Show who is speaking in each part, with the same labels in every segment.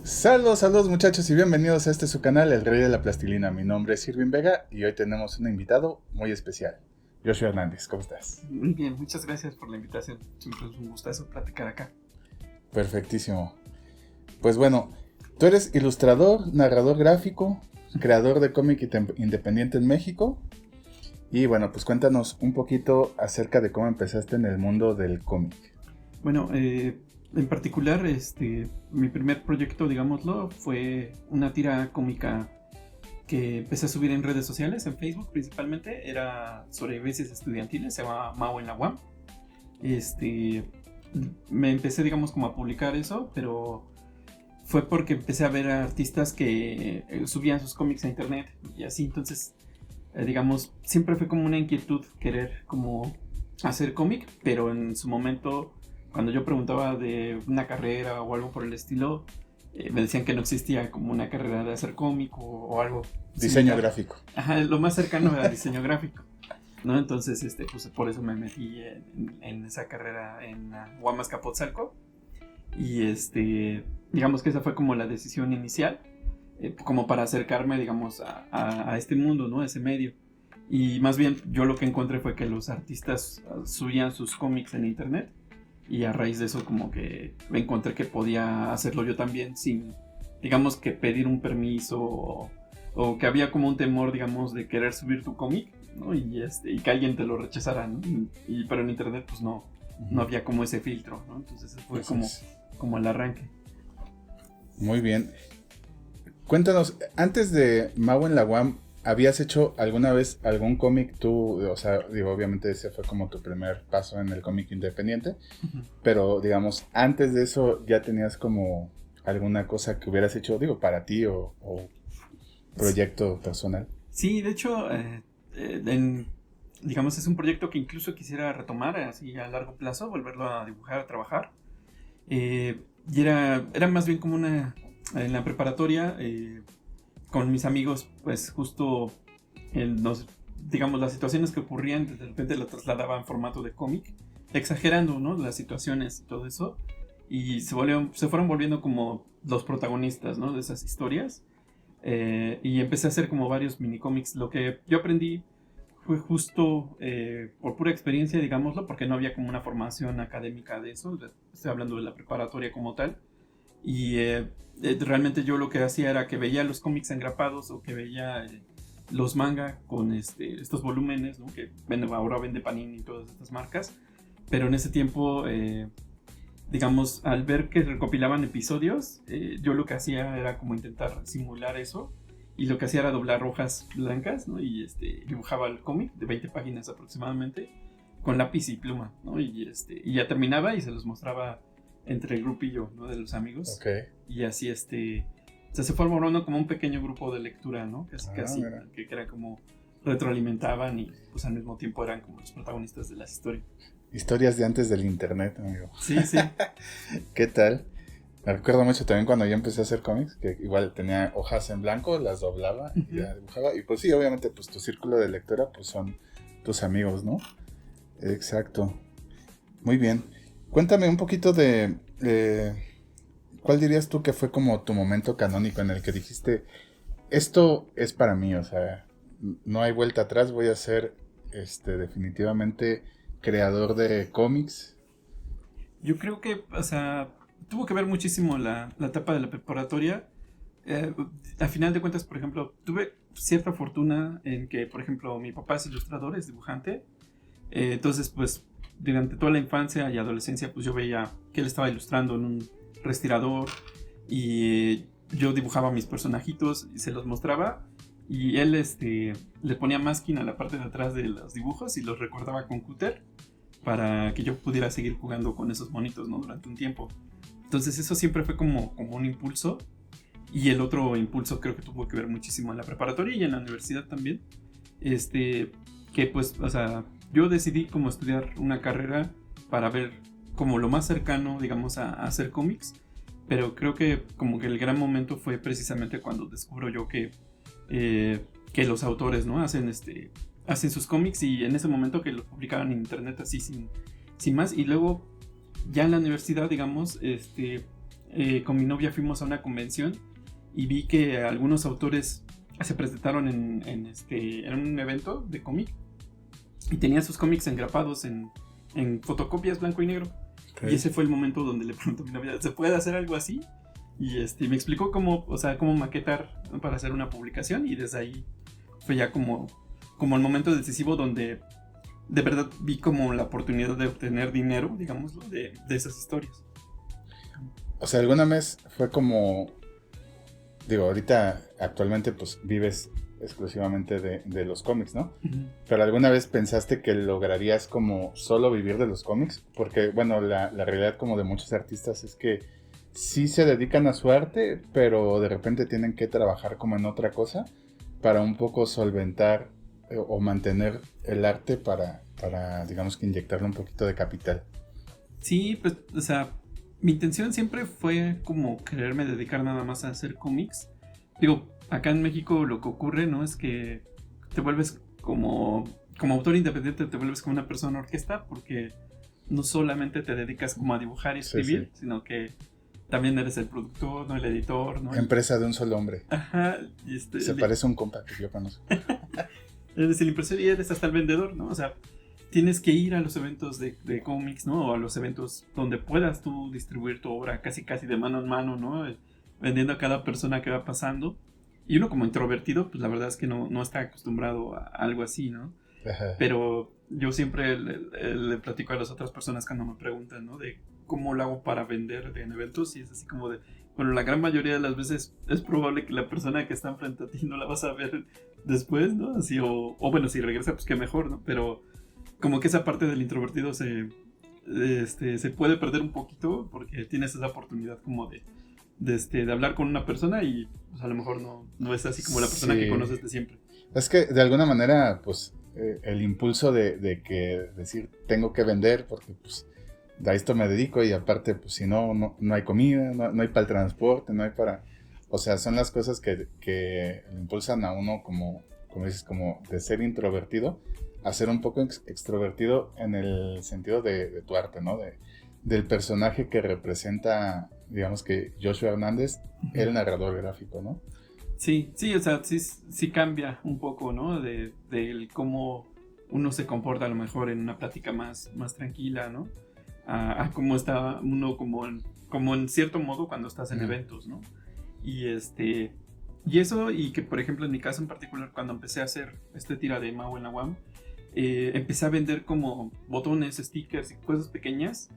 Speaker 1: Saludos muchachos y bienvenidos a su canal El Rey de la Plastilina. Mi nombre es Irving Vega y hoy tenemos un invitado muy especial, Joshua Hernández. ¿Cómo estás?
Speaker 2: Muy bien, muchas gracias por la invitación. Siempre es un gustazo platicar acá.
Speaker 1: Perfectísimo. Pues bueno, tú eres ilustrador, narrador gráfico, creador de cómic independiente en México. Y bueno, pues cuéntanos un poquito acerca de cómo empezaste en el mundo del cómic.
Speaker 2: Bueno, en particular, mi primer proyecto, digámoslo, fue una tira cómica que empecé a subir en redes sociales, en Facebook principalmente. Era sobre vivencias estudiantiles, se llama Mau en la UAM. Me empecé, digamos, como a publicar eso, pero fue porque empecé a ver a artistas que subían sus cómics a internet y así. Entonces, digamos, siempre fue como una inquietud querer como hacer cómic, pero en su momento, cuando yo preguntaba de una carrera o algo por el estilo, me decían que no existía como una carrera de hacer cómic o algo.
Speaker 1: Diseño
Speaker 2: similar.
Speaker 1: gráfico.
Speaker 2: Ajá, lo más cercano era diseño gráfico, ¿no? Entonces, pues por eso me metí en esa carrera en UAM Azcapotzalco. Y digamos que esa fue como la decisión inicial, como para acercarme, digamos, a este mundo, ¿no? A ese medio. Y más bien yo lo que encontré fue que los artistas subían sus cómics en internet, y a raíz de eso como que me encontré que podía hacerlo yo también sin, digamos, que pedir un permiso o que había como un temor, digamos, de querer subir tu cómic, ¿no? Y que alguien te lo rechazara, ¿no? Pero en internet pues no había como ese filtro, ¿no? Entonces fue como el arranque.
Speaker 1: Muy bien. Cuéntanos, antes de Mau en la UAM, ¿habías hecho alguna vez algún cómic tú? O sea, digo, obviamente ese fue como tu primer paso en el cómic independiente,
Speaker 2: Uh-huh.
Speaker 1: pero digamos, antes de eso ya tenías como alguna cosa que hubieras hecho, digo, para ti o proyecto personal.
Speaker 2: Sí, de hecho, digamos, es un proyecto que incluso quisiera retomar así a largo plazo, volverlo a dibujar, a trabajar. Y era más bien como en la preparatoria, con mis amigos, pues justo digamos, las situaciones que ocurrían, de repente lo trasladaba en formato de cómic, exagerando, ¿no? Las situaciones y todo eso. Y se fueron volviendo como los protagonistas, ¿no? De esas historias. Y empecé a hacer como varios mini cómics. Lo que yo aprendí fue justo por pura experiencia, digámoslo, porque no había como una formación académica de eso. Estoy hablando de la preparatoria como tal. Y realmente yo lo que hacía era que veía los cómics engrapados o que veía los manga con estos volúmenes, ¿no? Que ahora vende Panini y todas estas marcas. Pero en ese tiempo, digamos, al ver que recopilaban episodios, yo lo que hacía era como intentar simular eso. Y lo que hacía era doblar hojas blancas, ¿no? Y dibujaba el cómic de 20 páginas aproximadamente con lápiz y pluma, ¿no? Y ya terminaba y se los mostraba entre el grupillo, ¿no? De los amigos.
Speaker 1: Okay.
Speaker 2: Y así, o sea, se fue formando como un pequeño grupo de lectura, ¿no? Casi, que era como retroalimentaban y pues al mismo tiempo eran como los protagonistas de las historias.
Speaker 1: Historias de antes del internet, amigo.
Speaker 2: Sí, sí.
Speaker 1: ¿Qué tal? Me recuerdo mucho también cuando yo empecé a hacer cómics, que igual tenía hojas en blanco, las doblaba y ya dibujaba. Y pues sí, obviamente, pues tu círculo de lectura pues son tus amigos, ¿no? Exacto. Muy bien. Cuéntame un poquito de... ¿cuál dirías tú que fue como tu momento canónico en el que dijiste, esto es para mí, o sea, no hay vuelta atrás, voy a ser definitivamente creador de cómics?
Speaker 2: Yo creo que, o sea, tuvo que ver muchísimo la etapa de la preparatoria. A final de cuentas, por ejemplo, tuve cierta fortuna en que, por ejemplo, mi papá es ilustrador, es dibujante. Entonces, pues, durante toda la infancia y adolescencia, pues yo veía que él estaba ilustrando en un respirador y yo dibujaba mis personajitos y se los mostraba. Y él le ponía masking a la parte de atrás de los dibujos y los recortaba con cúter para que yo pudiera seguir jugando con esos monitos, ¿no? Durante un tiempo. Entonces eso siempre fue como un impulso. Y el otro impulso creo que tuvo que ver muchísimo en la preparatoria y en la universidad también. Que pues, o sea, yo decidí como estudiar una carrera para ver como lo más cercano, digamos, a hacer cómics. Pero creo que como que el gran momento fue precisamente cuando descubro yo que los autores, ¿no? Hacen sus cómics, y en ese momento que los publicaban en internet así sin más. Y luego ya en la universidad, digamos, con mi novia fuimos a una convención y vi que algunos autores se presentaron en un evento de cómic y tenían sus cómics engrapados en fotocopias blanco y negro. Okay. Y ese fue el momento donde le pregunto a mi novia, ¿se puede hacer algo así? Y me explicó cómo maquetar para hacer una publicación, y desde ahí fue ya como el momento decisivo donde de verdad vi como la oportunidad de obtener dinero, digámoslo, de esas historias.
Speaker 1: O sea, alguna vez fue como, digo, ahorita actualmente pues vives exclusivamente de los cómics, ¿no? Uh-huh. Pero alguna vez pensaste que lograrías como solo vivir de los cómics, porque bueno, la realidad como de muchos artistas es que sí se dedican a su arte, pero de repente tienen que trabajar como en otra cosa para un poco solventar o mantener el arte para digamos que inyectarle un poquito de capital.
Speaker 2: Sí, pues, o sea, mi intención siempre fue como quererme dedicar nada más a hacer cómics. Digo, acá en México lo que ocurre, ¿no? Es que te vuelves como autor independiente, te vuelves como una persona orquesta, porque no solamente te dedicas como a dibujar y escribir, sí. Sino que también eres el productor, ¿no? El editor, ¿no?
Speaker 1: Empresa de un solo hombre.
Speaker 2: Ajá.
Speaker 1: Se parece a un compa que yo conozco.
Speaker 2: Eres el impresor y eres hasta el vendedor, ¿no? O sea, tienes que ir a los eventos de cómics, ¿no? O a los eventos donde puedas tú distribuir tu obra casi de mano en mano, ¿no? Vendiendo a cada persona que va pasando. Y uno como introvertido, pues la verdad es que no está acostumbrado a algo así, ¿no? Ajá. Pero yo siempre le platico a las otras personas cuando me preguntan, ¿no? De cómo lo hago para vender en eventos, y es así como de, bueno, la gran mayoría de las veces es probable que la persona que está enfrente a ti no la vas a ver después, ¿no? Así, o bueno, si regresa, pues qué mejor, ¿no? Pero como que esa parte del introvertido se puede perder un poquito, porque tienes esa oportunidad como de hablar con una persona y pues a lo mejor no es así como la persona que conoces de siempre.
Speaker 1: Es que de alguna manera, pues, el impulso de que decir tengo que vender porque pues a esto me dedico, y aparte pues si no hay comida, no hay para el transporte, no hay para... O sea, son las cosas que impulsan a uno como dices, como de ser introvertido a ser un poco extrovertido en el sentido de tu arte, ¿no? Del personaje que representa, digamos que Joshua Hernández, el narrador gráfico, ¿no?
Speaker 2: Sí, o sea, sí cambia un poco, ¿no? De cómo uno se comporta a lo mejor en una plática más tranquila, ¿no? A cómo está uno como en cierto modo cuando estás en eventos, ¿no? Y eso, y que por ejemplo en mi caso en particular, cuando empecé a hacer tira de Mau en la UAM, empecé a vender como botones, stickers y cosas pequeñas,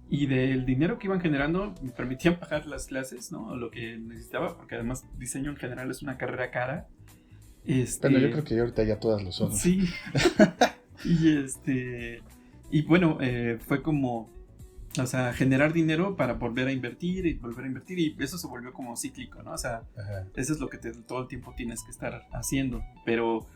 Speaker 2: y del dinero que iban generando me permitían pagar las clases, ¿no? Lo que necesitaba, porque además diseño en general es una carrera cara.
Speaker 1: Bueno, yo creo que ahorita ya todas lo son.
Speaker 2: Sí. Y bueno, fue como, o sea, generar dinero para volver a invertir, y eso se volvió como cíclico, ¿no? O sea, ajá, eso es lo que todo el tiempo tienes que estar haciendo, pero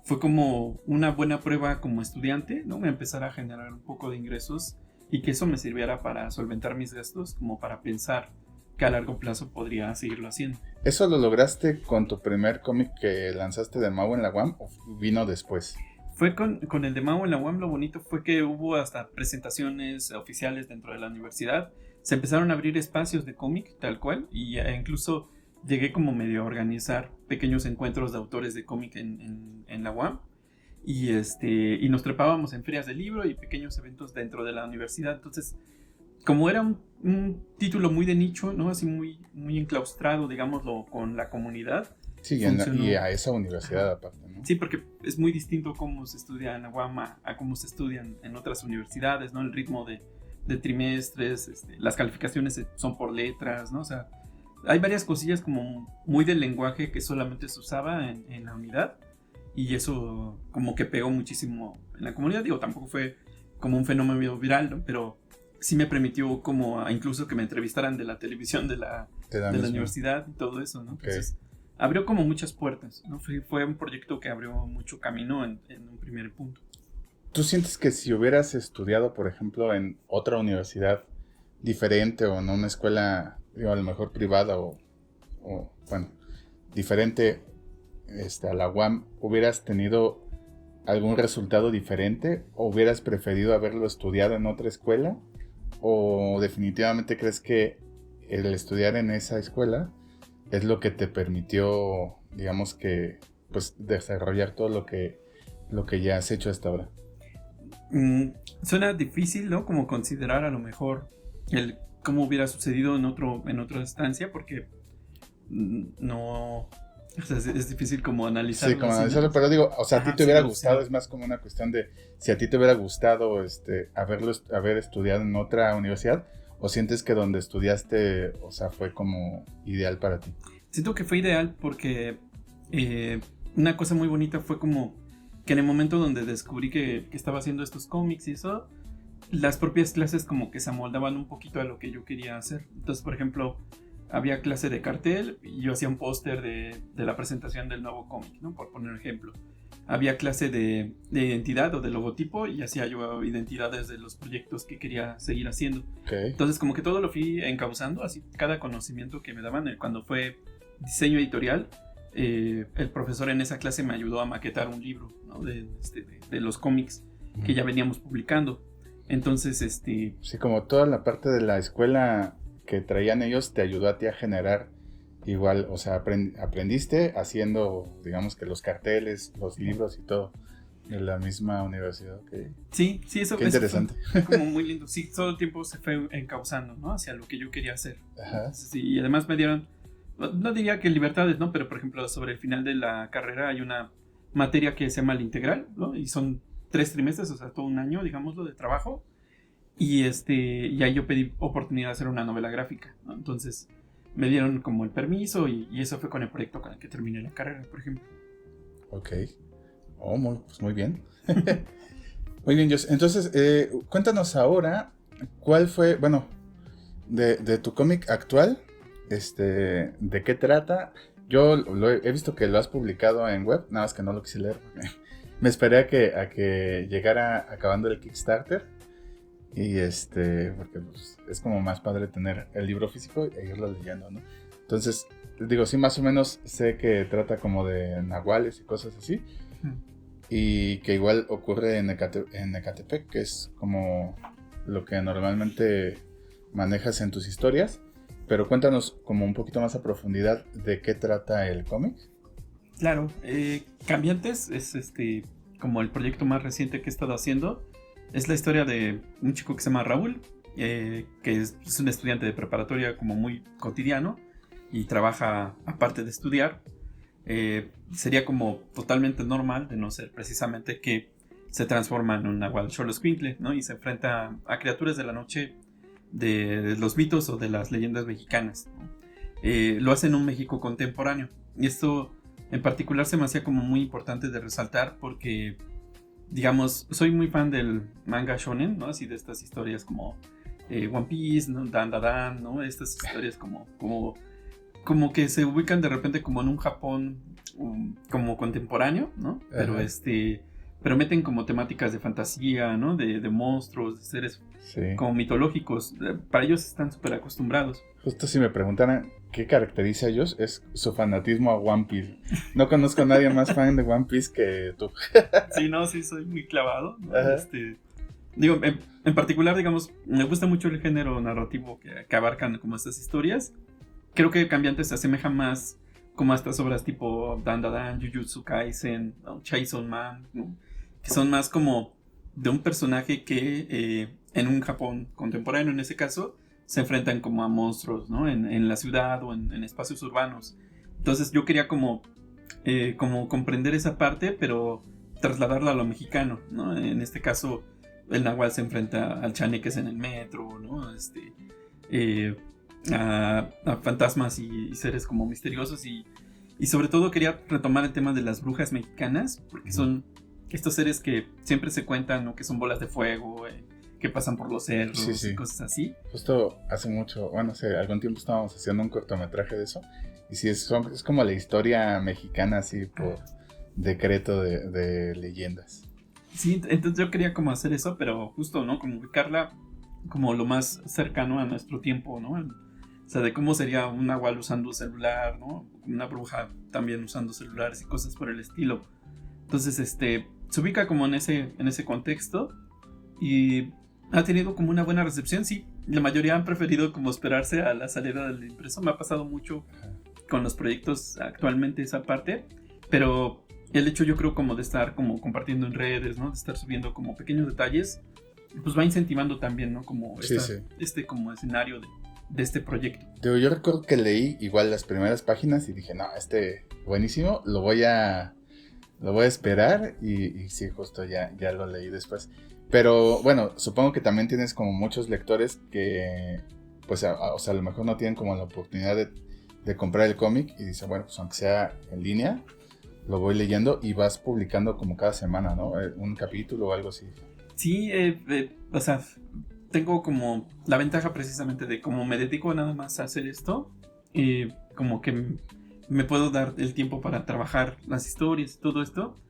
Speaker 2: fue como una buena prueba como estudiante, ¿no? Me empezar a generar un poco de ingresos y que eso me sirviera para solventar mis gastos, como para pensar que a largo plazo podría seguirlo haciendo.
Speaker 1: ¿Eso lo lograste con tu primer cómic que lanzaste de Mau en la UAM o vino después?
Speaker 2: Fue con el de Mau en la UAM. Lo bonito fue que hubo hasta presentaciones oficiales dentro de la universidad. Se empezaron a abrir espacios de cómic, tal cual, y incluso llegué como medio a organizar pequeños encuentros de autores de cómic en la UAM. Y nos trepábamos en ferias de libro y pequeños eventos dentro de la universidad. Entonces, como era un título muy de nicho, ¿no? Así muy enclaustrado, digámoslo, con la comunidad.
Speaker 1: Sí, y a esa universidad aparte, ¿no?
Speaker 2: Sí, porque es muy distinto cómo se estudia en la UAM a cómo se estudian en otras universidades, ¿no? El ritmo de trimestres, las calificaciones son por letras, ¿no? O sea, hay varias cosillas como muy del lenguaje que solamente se usaba en la unidad, y eso como que pegó muchísimo en la comunidad. Digo, tampoco fue como un fenómeno viral, ¿no? Pero sí me permitió como incluso que me entrevistaran de la televisión de la universidad y todo eso, ¿no? Okay. Entonces abrió como muchas puertas, ¿no? Fue un proyecto que abrió mucho camino en un primer punto.
Speaker 1: ¿Tú sientes que si hubieras estudiado, por ejemplo, en otra universidad diferente o en una escuela, digo, a lo mejor privada o bueno, diferente a la UAM, hubieras tenido algún resultado diferente o hubieras preferido haberlo estudiado en otra escuela? ¿O definitivamente crees que el estudiar en esa escuela es lo que te permitió, digamos que, pues desarrollar todo lo que ya has hecho hasta ahora.
Speaker 2: Suena difícil, ¿no? Como considerar a lo mejor el cómo hubiera sucedido en otra instancia, porque no, o sea, es difícil como analizarlo.
Speaker 1: Sí, como
Speaker 2: así,
Speaker 1: analizarlo,
Speaker 2: ¿no?
Speaker 1: pero digo, o sea, a ti
Speaker 2: Ajá,
Speaker 1: te
Speaker 2: sí,
Speaker 1: hubiera
Speaker 2: no,
Speaker 1: gustado,
Speaker 2: sí.
Speaker 1: es más como una cuestión de si a ti te hubiera gustado haber estudiado en otra universidad, o sientes que donde estudiaste, o sea, fue como ideal para ti.
Speaker 2: Siento que fue ideal porque eh, una cosa muy bonita fue como que en el momento donde descubrí que estaba haciendo estos cómics y eso, las propias clases como que se amoldaban un poquito a lo que yo quería hacer. Entonces, por ejemplo, había clase de cartel y yo hacía un póster de la presentación del nuevo cómic, ¿no? Por poner un ejemplo. Había clase de identidad o de logotipo y hacía yo identidades de los proyectos que quería seguir haciendo.
Speaker 1: Okay.
Speaker 2: Entonces, como que todo lo fui encauzando, así cada conocimiento que me daban. Cuando fue diseño editorial, el profesor en esa clase me ayudó a maquetar un libro, ¿no? de los cómics que ya veníamos publicando. Entonces,
Speaker 1: Sí, como toda la parte de la escuela que traían ellos te ayudó a ti a generar igual, o sea, aprendiste haciendo, digamos que los carteles, los libros y todo en la misma universidad. Okay.
Speaker 2: Sí, eso,
Speaker 1: Qué
Speaker 2: eso
Speaker 1: interesante.
Speaker 2: fue como muy lindo. Sí, todo el tiempo se fue encauzando, ¿no? Hacia lo que yo quería hacer.
Speaker 1: Ajá.
Speaker 2: Entonces, sí, y además me dieron, no diría que libertades, ¿no? Pero, por ejemplo, sobre el final de la carrera hay una materia que se llama el integral, ¿no? Y son 3 trimestres, o sea, todo un año, digámoslo, de trabajo. Y ahí yo pedí oportunidad de hacer una novela gráfica, ¿no? Entonces me dieron como el permiso y eso fue con el proyecto con el que terminé la carrera, por ejemplo.
Speaker 1: Ok. Oh, pues muy bien. Muy bien, Jos. Entonces, cuéntanos ahora cuál fue, bueno, de tu cómic actual, de qué trata. Yo he visto que lo has publicado en web, nada más que no lo quise leer. Me esperé a que llegara acabando el Kickstarter. Y porque pues, es como más padre tener el libro físico e irlo leyendo, ¿no? Entonces, digo, sí, más o menos sé que trata como de nahuales y cosas así. Y que igual ocurre en Ecatepec, que es como lo que normalmente manejas en tus historias. Pero cuéntanos como un poquito más a profundidad de qué trata el cómic.
Speaker 2: Claro, Cambiantes es como el proyecto más reciente que he estado haciendo. Es la historia de un chico que se llama Raúl, que es un estudiante de preparatoria como muy cotidiano y trabaja aparte de estudiar. Sería como totalmente normal, de no ser precisamente que se transforma en un nahual xoloscuincle, ¿no? Y se enfrenta a criaturas de la noche de los mitos o de las leyendas mexicanas, ¿no? Lo hace en un México contemporáneo. Y esto en particular se me hacía como muy importante de resaltar porque, digamos, soy muy fan del manga shonen, ¿no? Así de estas historias como One Piece, ¿no? Dan, ¿no? Estas historias como que se ubican de repente como en un Japón como contemporáneo, ¿no? Pero pero meten como temáticas de fantasía, ¿no? De monstruos, de seres como mitológicos. Para ellos están súper acostumbrados.
Speaker 1: Justo si me preguntaran qué caracteriza a ellos, es su fanatismo a One Piece. No conozco a nadie más fan de One Piece que tú.
Speaker 2: Sí, soy muy clavado, ¿no? Digo, en particular, digamos, me gusta mucho el género narrativo que abarcan como estas historias. Creo que Cambiantes se asemeja más como a estas obras tipo Dan, Jujutsu Kaisen, ¿no? Chainsaw Man, ¿no? Que son más como de un personaje que en un Japón contemporáneo, en ese caso, se enfrentan como a monstruos, ¿no? En la ciudad o en espacios urbanos. Entonces yo quería como comprender esa parte, pero trasladarla a lo mexicano, ¿no? En este caso, el nahual se enfrenta al chaneques en el metro, ¿no? A fantasmas y seres como misteriosos y sobre todo quería retomar el tema de las brujas mexicanas porque son estos seres que siempre se cuentan, ¿no? Que son bolas de fuego, que pasan por los cerros y cosas así.
Speaker 1: Justo hace mucho, bueno, hace algún tiempo estábamos haciendo un cortometraje de eso y sí, es como la historia mexicana así por decreto de leyendas.
Speaker 2: Sí, entonces yo quería como hacer eso, pero justo, ¿no? Como ubicarla como lo más cercano a nuestro tiempo, ¿no? O sea, de cómo sería un nahual usando celular, ¿no? Una bruja también usando celulares y cosas por el estilo. Entonces, se ubica como en ese contexto y ha tenido como una buena recepción, sí. La mayoría han preferido como esperarse a la salida del impreso. Me ha pasado mucho con los proyectos actualmente esa parte, pero el hecho yo creo como de estar como compartiendo en redes, ¿no? De estar subiendo como pequeños detalles, pues va incentivando también, ¿no? Como este como escenario de este proyecto.
Speaker 1: Yo recuerdo que leí igual las primeras páginas y dije, no, buenísimo, lo voy a esperar y sí, justo ya lo leí después. Pero bueno, supongo que también tienes como muchos lectores que, pues, o sea, a lo mejor no tienen como la oportunidad de comprar el cómic y dicen, bueno, pues aunque sea en línea, lo voy leyendo y vas publicando como cada semana, ¿no? Un capítulo o algo así.
Speaker 2: Sí, o sea, tengo como la ventaja precisamente de como me dedico nada más a hacer esto, como que me puedo dar el tiempo para trabajar las historias y todo esto,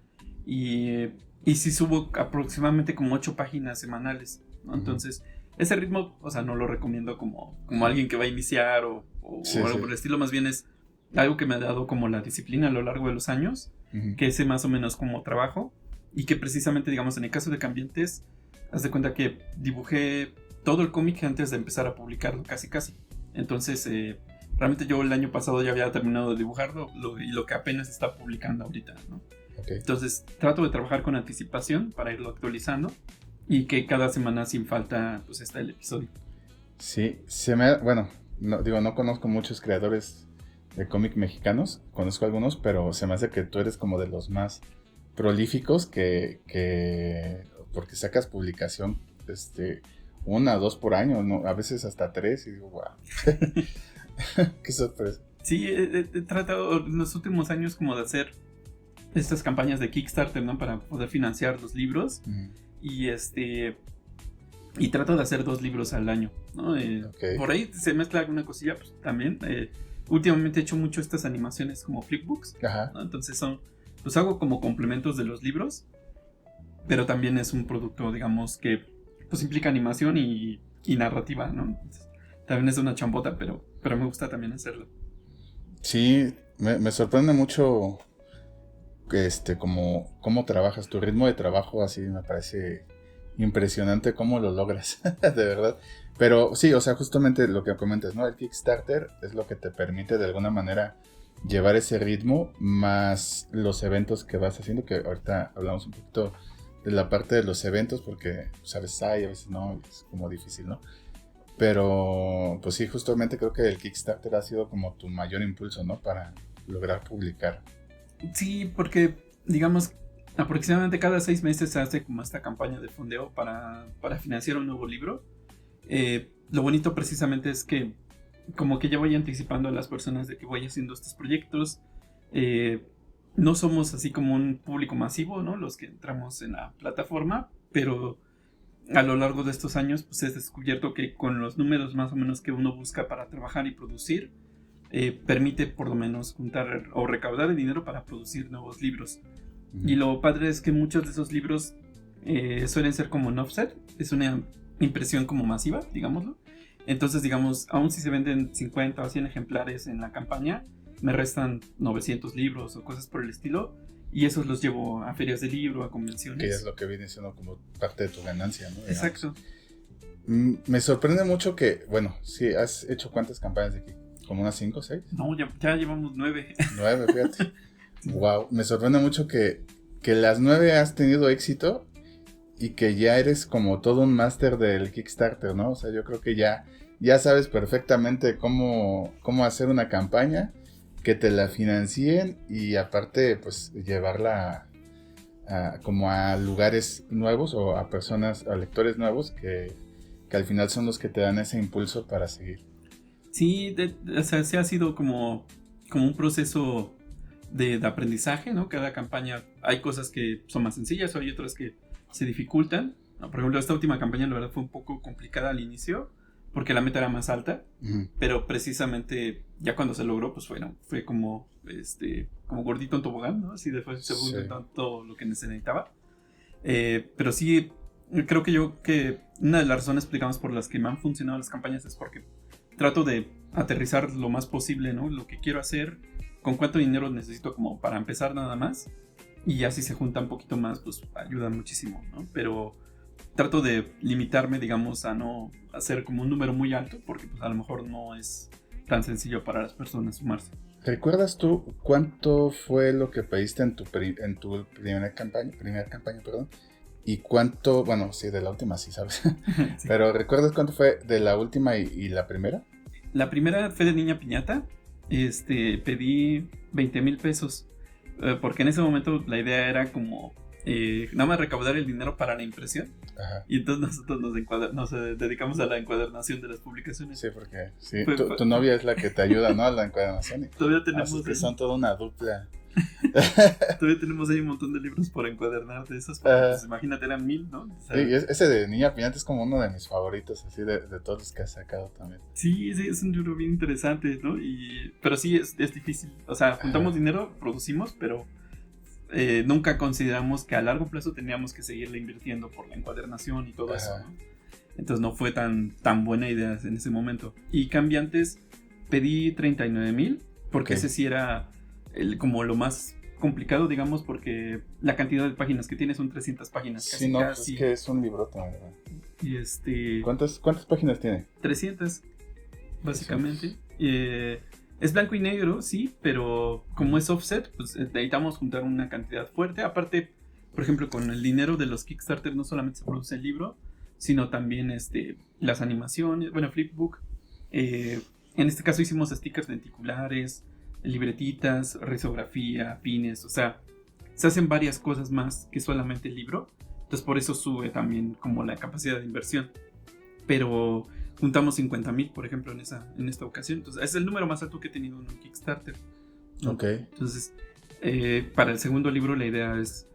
Speaker 2: y sí subo aproximadamente como 8 páginas semanales, ¿no? Entonces, ese ritmo, o sea, no lo recomiendo como alguien que va a iniciar o algo por el estilo, más bien es algo que me ha dado como la disciplina a lo largo de los años, que sé más o menos como trabajo, y que precisamente, digamos, en el caso de Cambientes, haz de cuenta que dibujé todo el cómic antes de empezar a publicarlo, casi. Entonces, realmente yo el año pasado ya había terminado de dibujarlo y lo que apenas está publicando ahorita, ¿no?
Speaker 1: Okay.
Speaker 2: Entonces, trato de trabajar con anticipación para irlo actualizando y que cada semana sin falta, pues, está el episodio.
Speaker 1: Sí, bueno, no conozco muchos creadores de cómic mexicanos, conozco algunos, pero se me hace que tú eres como de los más prolíficos que porque sacas publicación 1 o 2 por año, ¿no? A veces hasta 3 y digo, wow. Qué sorpresa.
Speaker 2: Sí, he tratado en los últimos años como de hacer estas campañas de Kickstarter, ¿no? Para poder financiar los libros. Y trato de hacer 2 libros al año, ¿no?
Speaker 1: Okay.
Speaker 2: Por ahí se mezcla alguna cosilla, pues también. Últimamente he hecho mucho estas animaciones como flipbooks, ¿no? Entonces los hago como complementos de los libros, pero también es un producto, digamos, que pues implica animación y narrativa, ¿no? Entonces, también es una chambota, pero me gusta también hacerlo.
Speaker 1: Sí, me sorprende mucho cómo trabajas, tu ritmo de trabajo, así me parece impresionante cómo lo logras, de verdad. Pero sí, o sea, justamente lo que comentas, ¿no? El Kickstarter es lo que te permite de alguna manera llevar ese ritmo, más los eventos que vas haciendo, que ahorita hablamos un poquito de la parte de los eventos, porque pues, a veces hay, a veces no, es como difícil, ¿no? Pero, pues sí, justamente creo que el Kickstarter ha sido como tu mayor impulso, ¿no? Para lograr publicar.
Speaker 2: Sí, porque, digamos, aproximadamente cada 6 meses se hace como esta campaña de fondeo para financiar un nuevo libro. Lo bonito precisamente es que como que ya voy anticipando a las personas de que voy haciendo estos proyectos. No somos así como un público masivo, ¿no? Los que entramos en la plataforma, pero a lo largo de estos años pues he descubierto que con los números más o menos que uno busca para trabajar y producir, permite por lo menos juntar o recaudar el dinero para producir nuevos libros. Y lo padre es que muchos de esos libros suelen ser como en offset, es una impresión como masiva, digámoslo. Entonces, digamos, aun si se venden 50 o 100 ejemplares en la campaña, me restan 900 libros o cosas por el estilo, y esos los llevo a ferias de libro, a convenciones.
Speaker 1: Que es lo que viene siendo como parte de tu ganancia, ¿no?
Speaker 2: Exacto.
Speaker 1: Me sorprende mucho que, bueno, sí, ¿has hecho cuántas campañas de aquí? ¿Como unas 5 o 6?
Speaker 2: No, ya llevamos 9.
Speaker 1: 9, fíjate. Wow, me sorprende mucho que las 9 has tenido éxito y que ya eres como todo un máster del Kickstarter, ¿no? O sea, yo creo que ya sabes perfectamente cómo hacer una campaña, que te la financien y aparte, pues, llevarla como a lugares nuevos o a personas, a lectores nuevos que al final son los que te dan ese impulso para seguir.
Speaker 2: Sí, o sea, sí ha sido como un proceso de aprendizaje, ¿no? Cada campaña hay cosas que son más sencillas o hay otras que se dificultan. Por ejemplo, esta última campaña la verdad fue un poco complicada al inicio porque la meta era más alta, pero precisamente ya cuando se logró, pues bueno, fue como gordito en tobogán, ¿no? Así después se fue todo lo que necesitaba. Pero sí, creo que una de las razones, digamos, por las que me han funcionado las campañas es porque trato de aterrizar lo más posible, ¿no? Lo que quiero hacer, con cuánto dinero necesito como para empezar nada más, y ya si se junta un poquito más, pues ayuda muchísimo, ¿no? Pero trato de limitarme, digamos, a no hacer como un número muy alto, porque pues, a lo mejor no es tan sencillo para las personas sumarse.
Speaker 1: ¿Recuerdas tú cuánto fue lo que pediste en tu primera campaña, perdón? Y cuánto, bueno, sí, de la última sí sabes,
Speaker 2: Sí.
Speaker 1: pero ¿recuerdas cuánto fue de la última y la primera?
Speaker 2: La primera fue de Niña Piñata. Pedí 20,000 pesos. Porque en ese momento la idea era como nada más recaudar el dinero para la impresión.
Speaker 1: Ajá.
Speaker 2: Y entonces nosotros nos dedicamos a la encuadernación de las publicaciones.
Speaker 1: Sí, porque sí,
Speaker 2: Fue-
Speaker 1: tu novia es la que te ayuda, ¿no? A la encuadernación.
Speaker 2: Todavía tenemos,
Speaker 1: Así que son toda una dupla.
Speaker 2: todavía tenemos ahí un montón de libros por encuadernar de esos. Porque, pues, imagínate, eran 1,000, ¿no? O sea,
Speaker 1: Sí, ese de Niña Piñata es como uno de mis favoritos, así de todos los que has sacado también.
Speaker 2: sí, es un libro bien interesante, ¿no? Pero sí, es difícil. O sea, juntamos dinero, producimos, pero nunca consideramos que a largo plazo teníamos que seguirle invirtiendo por la encuadernación y todo eso, ¿no? Entonces no fue tan buena idea en ese momento. Y Cambiantes pedí 39,000, porque ese sí era como lo más complicado, digamos, porque la cantidad de páginas que tiene son 300 páginas.
Speaker 1: Sí, no, pues es que es un librote.
Speaker 2: Y
Speaker 1: ¿Cuántas páginas tiene?
Speaker 2: 300, básicamente. Es blanco y negro, sí, pero como es offset, pues necesitamos juntar una cantidad fuerte. Aparte, por ejemplo, con el dinero de los Kickstarter no solamente se produce el libro, sino también las animaciones, bueno, flipbook. En este caso hicimos stickers lenticulares, libretitas, risografía, pines, o sea, se hacen varias cosas más que solamente el libro. Entonces por eso sube también como la capacidad de inversión. Pero juntamos 50,000, por ejemplo, en esta ocasión. Entonces es el número más alto que he tenido en un Kickstarter, ¿no?
Speaker 1: Ok.
Speaker 2: Entonces, para el segundo libro la idea es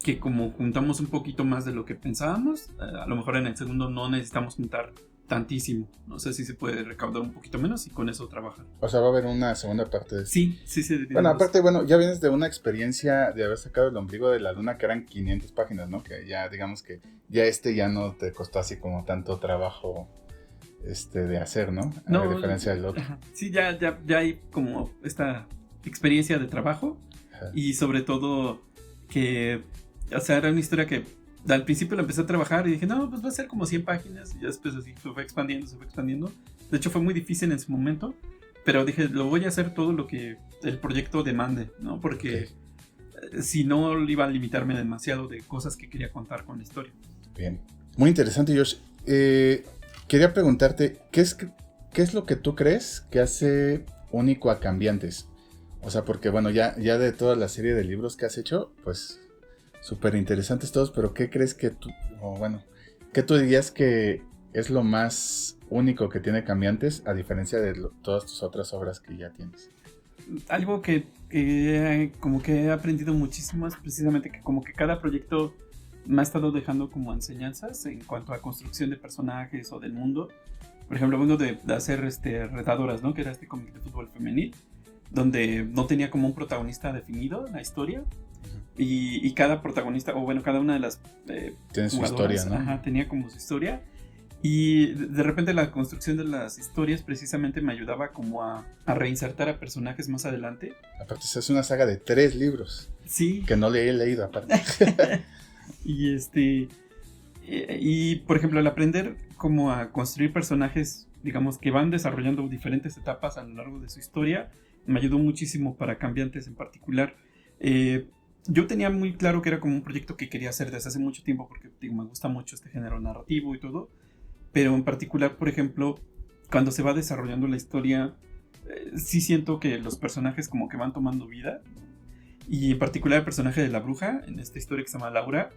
Speaker 2: que como juntamos un poquito más de lo que pensábamos, a lo mejor en el segundo no necesitamos juntar tantísimo. No sé si se puede recaudar un poquito menos y con eso trabajar.
Speaker 1: O sea, va a haber una segunda parte de eso.
Speaker 2: Sí.
Speaker 1: Bueno, aparte, ya vienes de una experiencia de haber sacado El ombligo de la luna, que eran 500 páginas, ¿no? Que ya, digamos que ya no te costó así como tanto trabajo de hacer, ¿no? A diferencia del otro.
Speaker 2: Ajá. Sí, ya hay como esta experiencia de trabajo. Ajá. Y sobre todo que, o sea, era una historia que al principio la empecé a trabajar y dije, no, pues va a ser como 100 páginas. Y ya después así se fue expandiendo. De hecho fue muy difícil en su momento, pero dije, lo voy a hacer todo lo que el proyecto demande, ¿no? Porque si no iba a limitarme demasiado de cosas que quería contar con la historia.
Speaker 1: Bien, muy interesante, Josh. Quería preguntarte, ¿qué es lo que tú crees que hace único a Cambiantes? O sea, porque bueno, ya de toda la serie de libros que has hecho, pues súper interesantes todos, pero ¿qué crees que qué tú dirías que es lo más único que tiene Cambiantes a diferencia de todas tus otras obras que ya tienes?
Speaker 2: Algo que como que he aprendido muchísimo es precisamente que como que cada proyecto me ha estado dejando como enseñanzas en cuanto a construcción de personajes o del mundo. Por ejemplo, vengo de hacer Retadoras, ¿no? Que era este cómic de fútbol femenil, donde no tenía como un protagonista definido en la historia. Y cada protagonista, o bueno, cada una de las
Speaker 1: tiene su historia, ¿no?
Speaker 2: Ajá, tenía como su historia. Y de repente la construcción de las historias precisamente me ayudaba como a reinsertar a personajes más adelante.
Speaker 1: Aparte, es una saga de 3 libros.
Speaker 2: Sí.
Speaker 1: Que no le he leído, aparte.
Speaker 2: Y por ejemplo, al aprender como a construir personajes, digamos, que van desarrollando diferentes etapas a lo largo de su historia, me ayudó muchísimo para Cambiantes en particular. Yo tenía muy claro que era como un proyecto que quería hacer desde hace mucho tiempo, porque me gusta mucho este género narrativo y todo, pero en particular, por ejemplo, cuando se va desarrollando la historia, sí siento que los personajes como que van tomando vida, y en particular el personaje de la bruja, en esta historia que se llama Laura,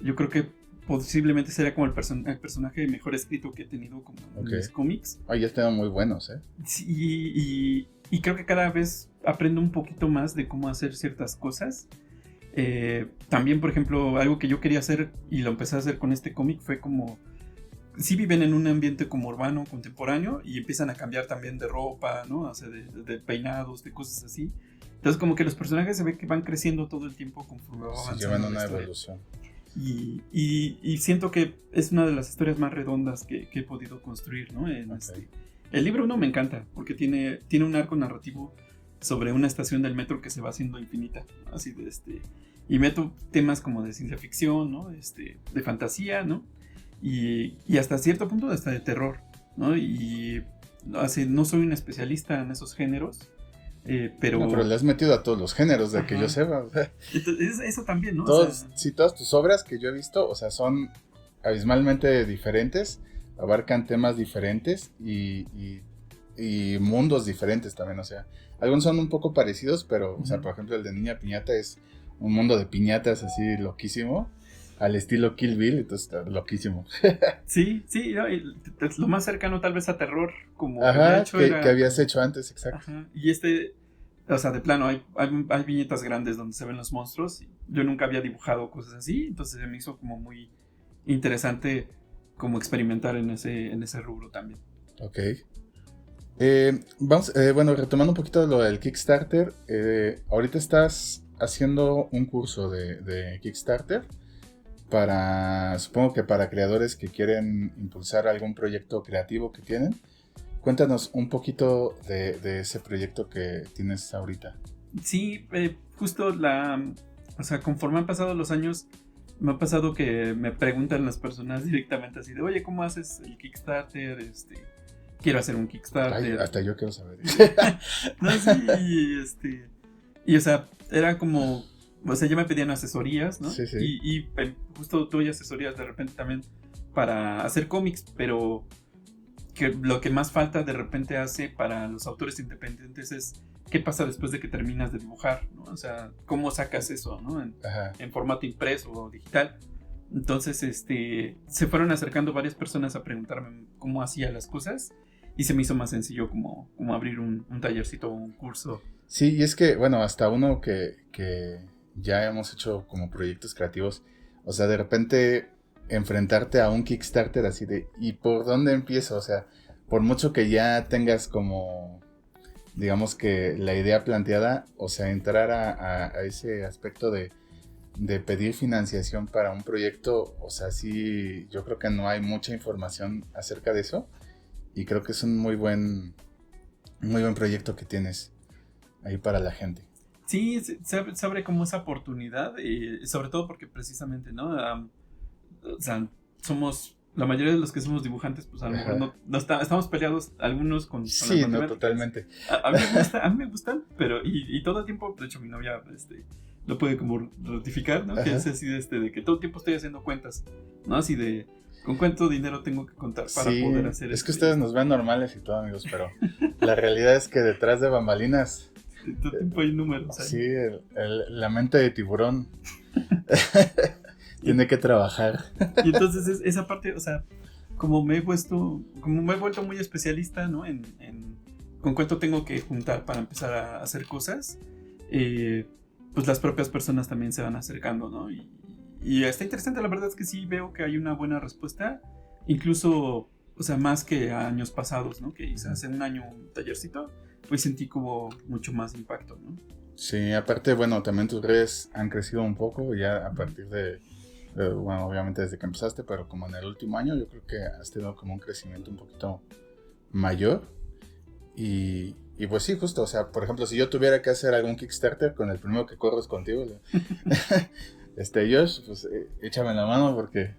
Speaker 2: yo creo que posiblemente sería como el personaje mejor escrito que he tenido como en mis cómics.
Speaker 1: Ya están muy buenos, ¿eh?
Speaker 2: Sí, y creo que cada vez aprendo un poquito más de cómo hacer ciertas cosas. También, por ejemplo, algo que yo quería hacer y lo empecé a hacer con este cómic fue como... Sí viven en un ambiente como urbano, contemporáneo, y empiezan a cambiar también de ropa, ¿no? O sea, de peinados, de cosas así. Entonces como que los personajes se ve que van creciendo todo el tiempo conforme va avanzando.
Speaker 1: Llevan una evolución.
Speaker 2: Y siento que es una de las historias más redondas que he podido construir, ¿no? El libro 1 me encanta porque tiene un arco narrativo sobre una estación del metro que se va haciendo infinita, así y meto temas como de ciencia ficción, ¿no? De fantasía, ¿no? y hasta cierto punto hasta de terror, ¿no? Y así, no soy un especialista en esos géneros, pero...
Speaker 1: No, pero le has metido a todos los géneros, de que yo sepa. O sea,
Speaker 2: entonces, eso también, ¿no?
Speaker 1: sí, todas tus obras que yo he visto, o sea, son abismalmente diferentes, abarcan temas diferentes y mundos diferentes también, o sea, algunos son un poco parecidos, pero, o sea, por ejemplo, el de Niña Piñata es un mundo de piñatas así loquísimo, al estilo Kill Bill, entonces está loquísimo.
Speaker 2: Sí, ¿no? Lo más cercano tal vez a terror, como
Speaker 1: Ajá,
Speaker 2: hecho
Speaker 1: que habías hecho antes, exacto.
Speaker 2: Ajá, y o sea, de plano, hay viñetas grandes donde se ven los monstruos. Yo nunca había dibujado cosas así, entonces se me hizo como muy interesante como experimentar en ese rubro también.
Speaker 1: Ok. Bueno, retomando un poquito lo del Kickstarter, ahorita estás haciendo un curso de Kickstarter supongo que para creadores que quieren impulsar algún proyecto creativo que tienen. Cuéntanos un poquito de ese proyecto que tienes ahorita.
Speaker 2: Sí, justo o sea, conforme han pasado los años, me ha pasado que me preguntan las personas directamente así de, oye, ¿cómo haces el Kickstarter? Quiero hacer un Kickstarter.
Speaker 1: Ay, hasta yo quiero saber.
Speaker 2: No, sí, y o sea, era como, o sea, ya me pedían asesorías, ¿no?
Speaker 1: Sí.
Speaker 2: Y justo doy asesorías de repente también para hacer cómics, pero que lo que más falta de repente hace para los autores independientes es qué pasa después de que terminas de dibujar, ¿no? O sea, cómo sacas eso, ¿no? En formato impreso o digital. Entonces, se fueron acercando varias personas a preguntarme cómo hacía las cosas y se me hizo más sencillo como abrir un tallercito o un curso.
Speaker 1: Sí, y es que, bueno, hasta uno que ya hemos hecho como proyectos creativos, o sea, de repente enfrentarte a un Kickstarter así de, ¿y por dónde empiezo? O sea, por mucho que ya tengas como, digamos que la idea planteada, o sea, entrar a ese aspecto de pedir financiación para un proyecto, o sea, sí, yo creo que no hay mucha información acerca de eso y creo que es un muy buen proyecto que tienes ahí para la gente.
Speaker 2: Sí, se abre como esa oportunidad, sobre todo porque precisamente, ¿no? O sea, la mayoría de los que somos dibujantes, pues a lo mejor no estamos peleados algunos con
Speaker 1: sí, no, totalmente.
Speaker 2: A mí me gustan, pero, y todo el tiempo, de hecho mi novia, lo puede como ratificar, ¿no? Que es así de que todo el tiempo estoy haciendo cuentas, ¿no? Así de, ¿con cuánto dinero tengo que contar para poder hacer
Speaker 1: es que ustedes nos ven normales y todo, amigos, pero la realidad es que detrás de bambalinas
Speaker 2: todo el tiempo hay números.
Speaker 1: Sí, la mente de tiburón tiene que trabajar.
Speaker 2: Y entonces esa parte, o sea, como me he vuelto muy especialista, ¿no? Con cuánto tengo que juntar para empezar a hacer cosas, pues las propias personas también se van acercando, ¿no? Y está interesante, la verdad es que sí veo que hay una buena respuesta, incluso, o sea, más que años pasados, ¿no? Que hice hace un año un tallercito, pues sentí como mucho más impacto, ¿no?
Speaker 1: Sí, aparte, bueno, también tus redes han crecido un poco ya a partir bueno, obviamente desde que empezaste, pero como en el último año yo creo que has tenido como un crecimiento un poquito mayor y pues sí, justo, o sea, por ejemplo, si yo tuviera que hacer algún Kickstarter, con el primero que corro es contigo, Josh, pues échame la mano porque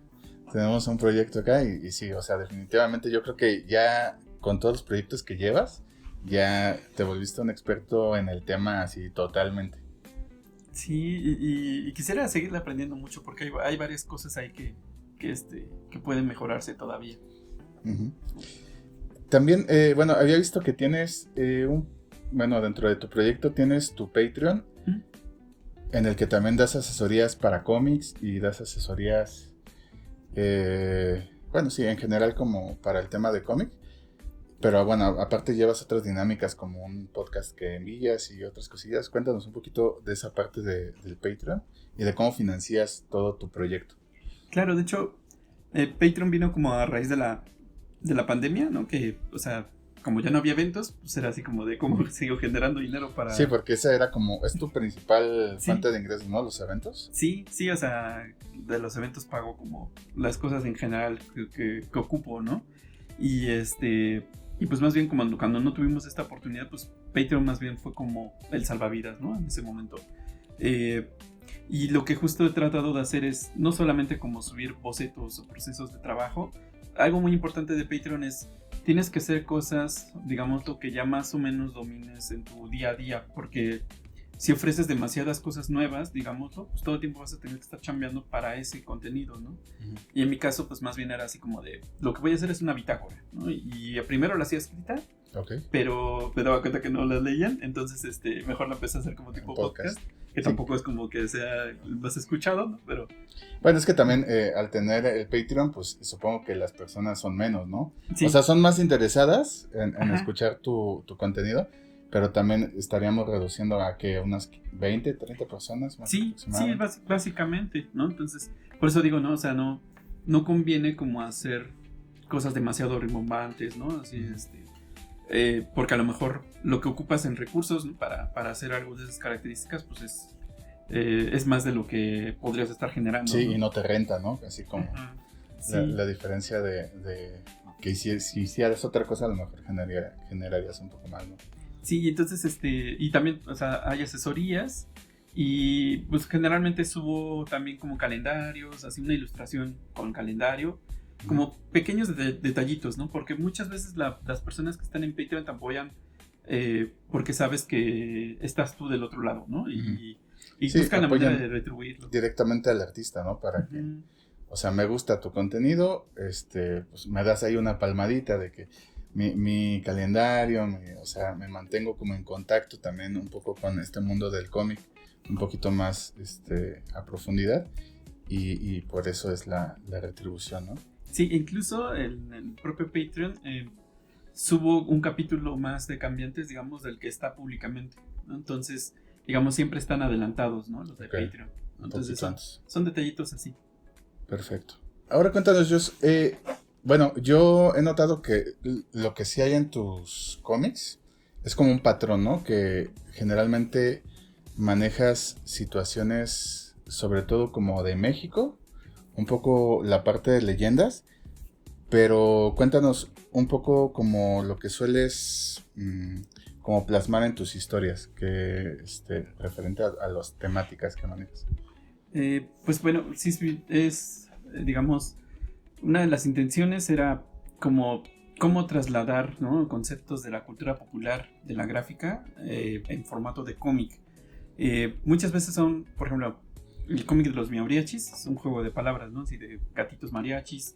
Speaker 1: tenemos un proyecto acá y sí, o sea, definitivamente yo creo que ya con todos los proyectos que llevas, ya te volviste un experto en el tema así totalmente.
Speaker 2: Sí, y quisiera seguir aprendiendo mucho porque hay varias cosas ahí que pueden mejorarse todavía.
Speaker 1: Uh-huh. También, bueno, había visto que tienes bueno, dentro de tu proyecto tienes tu Patreon, uh-huh, en el que también das asesorías para cómics y das asesorías, bueno, sí, en general como para el tema de cómic. Pero bueno, aparte llevas otras dinámicas como un podcast que envías y otras cosillas. Cuéntanos un poquito de esa parte del Patreon y de cómo financias todo tu proyecto.
Speaker 2: Claro, de hecho, Patreon vino como a raíz de la pandemia, ¿no? Que, o sea, como ya no había eventos, pues era así como de cómo sigo generando dinero para...
Speaker 1: Sí, porque esa era como, es tu principal fuente de ingresos, ¿no? Los eventos.
Speaker 2: Sí, o sea, de los eventos pago como las cosas en general que ocupo, ¿no? Y pues más bien como cuando no tuvimos esta oportunidad, pues Patreon más bien fue como el salvavidas, ¿no? En ese momento. Y lo que justo he tratado de hacer es no solamente como subir bocetos o procesos de trabajo. Algo muy importante de Patreon es tienes que hacer cosas, digamos, lo que ya más o menos domines en tu día a día, porque si ofreces demasiadas cosas nuevas, digámoslo, pues todo el tiempo vas a tener que estar chambeando para ese contenido, ¿no? Uh-huh. Y en mi caso, pues más bien era así como de, lo que voy a hacer es una bitácora, ¿no? Y primero la hacía escrita,
Speaker 1: okay,
Speaker 2: pero me daba cuenta que no la leían, entonces mejor la empecé a hacer como tipo podcast, que tampoco es como que sea más escuchado, ¿no? Pero...
Speaker 1: Bueno, es que también al tener el Patreon, pues supongo que las personas son menos, ¿no?
Speaker 2: Sí.
Speaker 1: O sea, son más interesadas en escuchar tu contenido, pero también estaríamos reduciendo a que unas 20, 30 personas más.
Speaker 2: Sí, básicamente, ¿no? Entonces, por eso digo, ¿no? O sea, no conviene como hacer cosas demasiado rimbombantes, ¿no? Así, porque a lo mejor lo que ocupas en recursos, ¿no? para hacer algo de esas características, pues es más de lo que podrías estar generando.
Speaker 1: Sí,
Speaker 2: ¿no?
Speaker 1: Y no te renta, ¿no? Así como
Speaker 2: sí.
Speaker 1: la diferencia de que si hicieras otra cosa, a lo mejor generarías un poco más, ¿no?
Speaker 2: Sí, entonces, y también, o sea, hay asesorías y pues generalmente subo también como calendarios, así una ilustración con calendario, como pequeños detallitos, ¿no? Porque muchas veces las personas que están en Patreon te apoyan porque sabes que estás tú del otro lado, ¿no? Y buscan la manera de retribuirlo.
Speaker 1: Directamente al artista, ¿no? Para que, o sea, me gusta tu contenido, pues me das ahí una palmadita de que mi calendario, o sea, me mantengo como en contacto también un poco con este mundo del cómic, un poquito más a profundidad, y por eso es la retribución, ¿no?
Speaker 2: Sí, incluso en el propio Patreon subo un capítulo más de Cambiantes, digamos, del que está públicamente, ¿no? Entonces, digamos, siempre están adelantados, ¿no? Los de Patreon. Entonces son detallitos así.
Speaker 1: Perfecto. Ahora cuéntanos, Jos, bueno, yo he notado que lo que sí hay en tus cómics es como un patrón, ¿no? Que generalmente manejas situaciones, sobre todo como de México, un poco la parte de leyendas, pero cuéntanos un poco como lo que sueles como plasmar en tus historias, que referente a las temáticas que manejas.
Speaker 2: Pues bueno, sí es, digamos, una de las intenciones era como cómo trasladar, ¿no? Conceptos de la cultura popular, de la gráfica, en formato de cómic. Muchas veces son, por ejemplo, el cómic de los miauriachis, es un juego de palabras, ¿no? Así de gatitos mariachis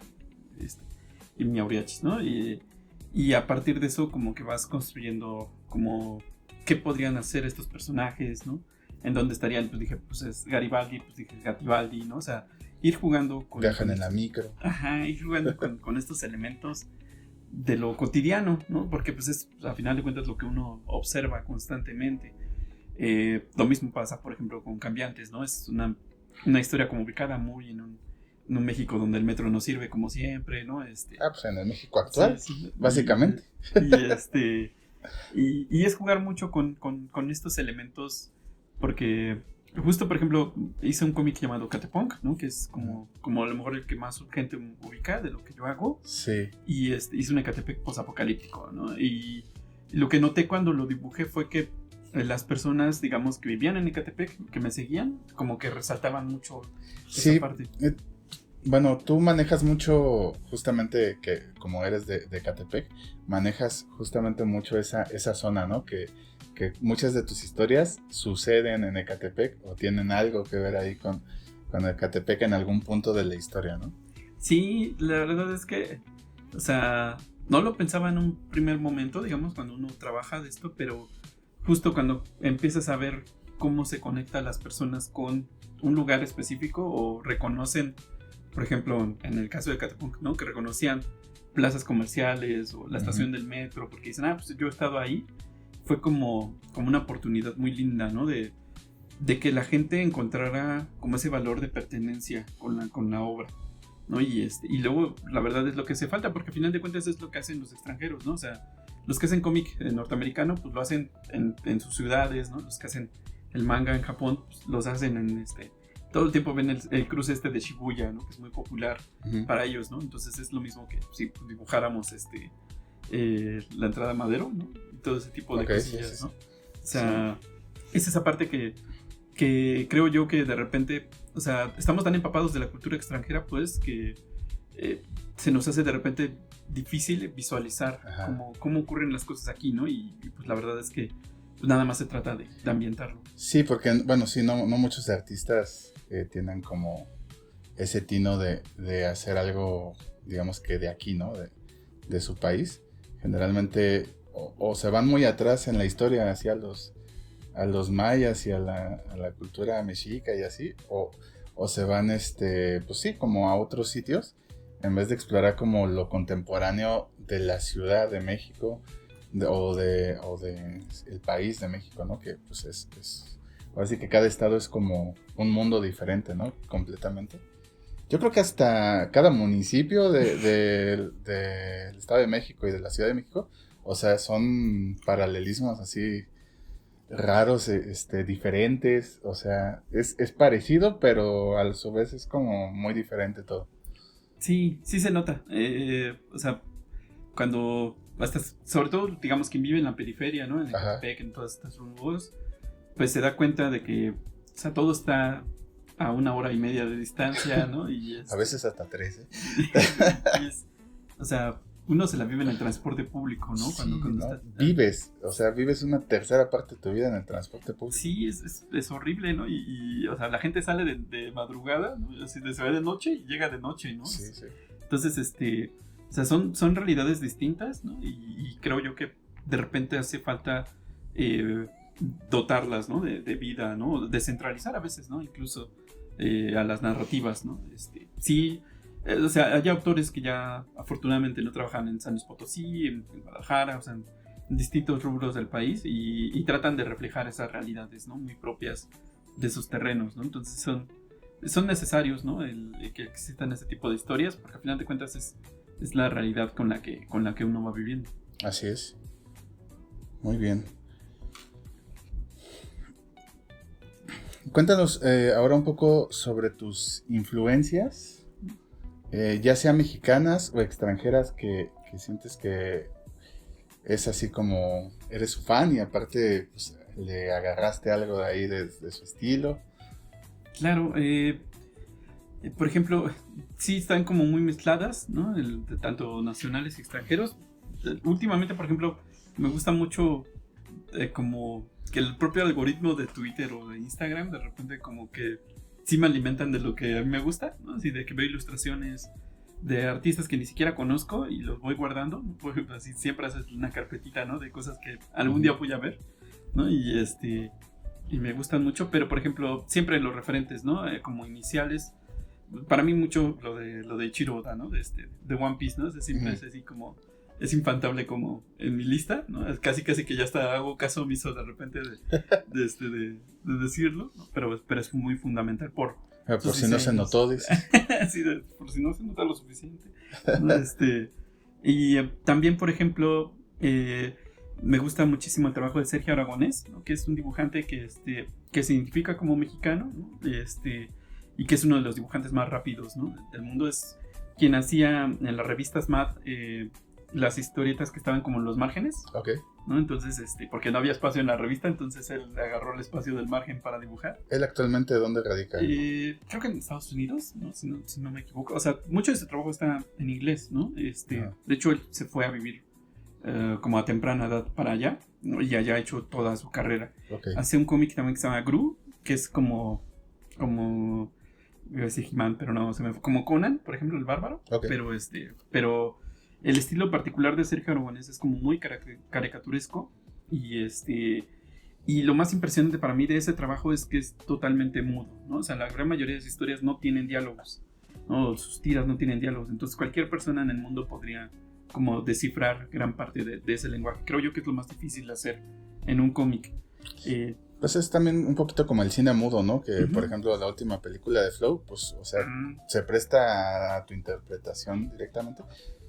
Speaker 2: y miauriachis, ¿no? Y a partir de eso como que vas construyendo como qué podrían hacer estos personajes, ¿no? En dónde estarían, pues dije, pues es Garibaldi, pues dije Gatibaldi, ¿no? O sea, ir jugando con...
Speaker 1: Viajan en la micro.
Speaker 2: Ajá, ir jugando con estos elementos de lo cotidiano, ¿no? Porque pues es, a final de cuentas, lo que uno observa constantemente. Lo mismo pasa, por ejemplo, con Cambiantes, ¿no? Es una historia como ubicada muy en un México donde el metro no sirve como siempre, ¿no?
Speaker 1: Pues en el México actual, sí, básicamente.
Speaker 2: Y es jugar mucho con estos elementos, porque justo, por ejemplo, hice un cómic llamado Catepunk, ¿no? Que es como a lo mejor el que más gente ubica de lo que yo hago.
Speaker 1: Sí.
Speaker 2: Y hice un Ecatepec posapocalíptico, ¿no? Y lo que noté cuando lo dibujé fue que las personas, digamos, que vivían en Ecatepec, que me seguían, como que resaltaban mucho esa parte.
Speaker 1: Bueno, tú manejas mucho, justamente, que como eres de Ecatepec, manejas justamente mucho esa zona, ¿no? Que muchas de tus historias suceden en Ecatepec o tienen algo que ver ahí con Ecatepec en algún punto de la historia, ¿no?
Speaker 2: Sí, la verdad es que, o sea, no lo pensaba en un primer momento, digamos, cuando uno trabaja de esto, pero justo cuando empiezas a ver cómo se conectan las personas con un lugar específico o reconocen, por ejemplo, en el caso de Catepunk, ¿no? Que reconocían plazas comerciales o la estación del metro, porque dicen, pues yo he estado ahí. Fue como una oportunidad muy linda, ¿no? De que la gente encontrara como ese valor de pertenencia con la obra, ¿no? Y luego, la verdad es lo que hace falta, porque al final de cuentas es lo que hacen los extranjeros, ¿no? O sea, los que hacen cómic norteamericano, pues lo hacen en sus ciudades, ¿no? Los que hacen el manga en Japón, pues los hacen en todo el tiempo ven el cruce de Shibuya, ¿no? Que es muy popular para ellos, ¿no? Entonces es lo mismo que si dibujáramos la entrada a Madero, ¿no? Y todo ese tipo de cosillas, ¿no? O sea, es esa parte que que creo yo que de repente, o sea, estamos tan empapados de la cultura extranjera, pues, que se nos hace de repente difícil visualizar cómo ocurren las cosas aquí, ¿no? Y pues la verdad es que pues, nada más se trata de ambientarlo.
Speaker 1: Sí, porque, bueno, sí, no muchos artistas tienen como ese tino de hacer algo, digamos que de aquí, ¿no? De su país. Generalmente o se van muy atrás en la historia hacia a los mayas y a la cultura mexica y así, o se van, pues sí, como a otros sitios, en vez de explorar como lo contemporáneo de la Ciudad de México o de el país de México, ¿no? Que pues es ahora sí que cada estado es como un mundo diferente, ¿no? Completamente. Yo creo que hasta cada municipio del Estado de México y de la Ciudad de México, o sea, son paralelismos así raros, diferentes, o sea, es parecido, pero a su vez es como muy diferente todo.
Speaker 2: Sí, sí se nota. O sea, cuando, hasta, sobre todo, digamos, quien vive en la periferia, ¿no? En Ecatepec, en todas estas rumbos, pues se da cuenta de que, o sea, todo está a 1.5 horas de distancia, ¿no? Y
Speaker 1: a veces hasta 3, ¿eh?
Speaker 2: O sea, uno se la vive en el transporte público, ¿no?
Speaker 1: Sí,
Speaker 2: cuando
Speaker 1: ¿no? Vives una tercera parte de tu vida en el transporte público.
Speaker 2: Sí, es horrible, ¿no? Y, o sea, la gente sale de madrugada, ¿no? Así se va de noche y llega de noche, ¿no?
Speaker 1: Sí, sí.
Speaker 2: Entonces, o sea, son realidades distintas, ¿no? Y creo yo que de repente hace falta dotarlas, ¿no? De vida, ¿no? Descentralizar a veces, ¿no? Incluso a las narrativas, ¿no? Sí, o sea, hay autores que ya afortunadamente no trabajan en San Luis Potosí, en Guadalajara, o sea, en distintos rubros del país y tratan de reflejar esas realidades, ¿no? Muy propias de sus terrenos, ¿no? Entonces son necesarios, ¿no? Que existan ese tipo de historias, porque al final de cuentas es la realidad con la que uno va viviendo.
Speaker 1: Así es. Muy bien. Cuéntanos ahora un poco sobre tus influencias, ya sea mexicanas o extranjeras, que sientes que es así como eres su fan y aparte pues, le agarraste algo de ahí de su estilo.
Speaker 2: Claro, por ejemplo, sí están como muy mezcladas, ¿no? Tanto nacionales y extranjeros. Últimamente, por ejemplo, me gusta mucho como que el propio algoritmo de Twitter o de Instagram de repente como que sí me alimentan de lo que a mí me gusta, ¿no? Así de que veo ilustraciones de artistas que ni siquiera conozco y los voy guardando, ¿no? Así siempre haces una carpetita, ¿no? De cosas que algún día voy a ver, ¿no? Y me gustan mucho, pero por ejemplo, siempre los referentes, ¿no? Como iniciales, para mí mucho lo de Ichiro Oda, ¿no? De One Piece, ¿no? Siempre es así como, es infantable como en mi lista, ¿no? Casi que ya hasta hago caso omiso de repente de decirlo, ¿no? Pero es muy fundamental por
Speaker 1: si no se notó, dice.
Speaker 2: Sí, por si no se nota lo suficiente, ¿no? Y también, por ejemplo, me gusta muchísimo el trabajo de Sergio Aragonés, ¿no? Que es un dibujante que se identifica como mexicano, ¿no? Y que es uno de los dibujantes más rápidos, ¿no? del mundo. Es quien hacía en las revistas Mad las historietas que estaban como en los márgenes,
Speaker 1: okay,
Speaker 2: ¿no? Entonces, porque no había espacio en la revista, entonces él agarró el espacio del margen para dibujar.
Speaker 1: ¿Él actualmente dónde radica?
Speaker 2: Creo que en Estados Unidos, ¿no? Si no me equivoco. O sea, mucho de ese trabajo está en inglés, ¿no? De hecho, él se fue a vivir como a temprana edad para allá, ¿no? Y allá ha hecho toda su carrera.
Speaker 1: Okay.
Speaker 2: Hace un cómic también que se llama Gru, que es como iba a decir He-Man, pero no, se me fue. Como Conan, por ejemplo, el bárbaro.
Speaker 1: Okay.
Speaker 2: Pero el estilo particular de Sergio Aragonés es como muy caricaturesco. Y lo más impresionante para mí de ese trabajo es que es totalmente mudo, ¿no? O sea, la gran mayoría de sus historias no tienen diálogos, ¿no? Sus tiras no tienen diálogos. Entonces cualquier persona en el mundo podría como descifrar gran parte de ese lenguaje. Creo yo que es lo más difícil de hacer en un cómic.
Speaker 1: Pues es también un poquito como el cine mudo, ¿no? Que, por ejemplo, la última película de Flow, pues, o sea, se presta a tu interpretación directamente.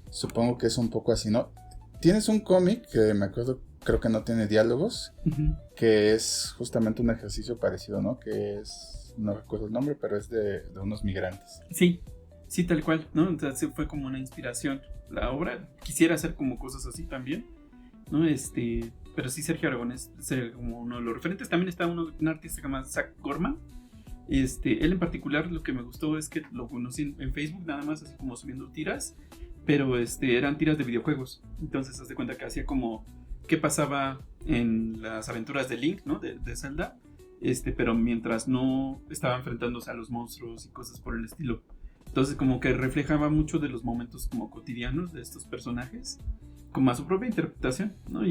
Speaker 1: Supongo que es un poco así, ¿no? Tienes un cómic que me acuerdo, creo que no tiene diálogos, que es justamente un ejercicio parecido, ¿no? Que es, no recuerdo el nombre, pero es de unos migrantes.
Speaker 2: Sí, tal cual, ¿no? Entonces fue como una inspiración la obra. Quisiera hacer como cosas así también. ¿no? Pero sí, Sergio Aragonés es como uno de los referentes. También está un artista que se llama Zach Gorman. Él en particular, lo que me gustó es que lo conocí en Facebook nada más, así como subiendo tiras, pero eran tiras de videojuegos. Entonces, haz de cuenta que hacía como qué pasaba en las aventuras de Link, ¿no? De Zelda, pero mientras no estaba enfrentándose a los monstruos y cosas por el estilo. Entonces, como que reflejaba mucho de los momentos como cotidianos de estos personajes, como a su propia interpretación, ¿no?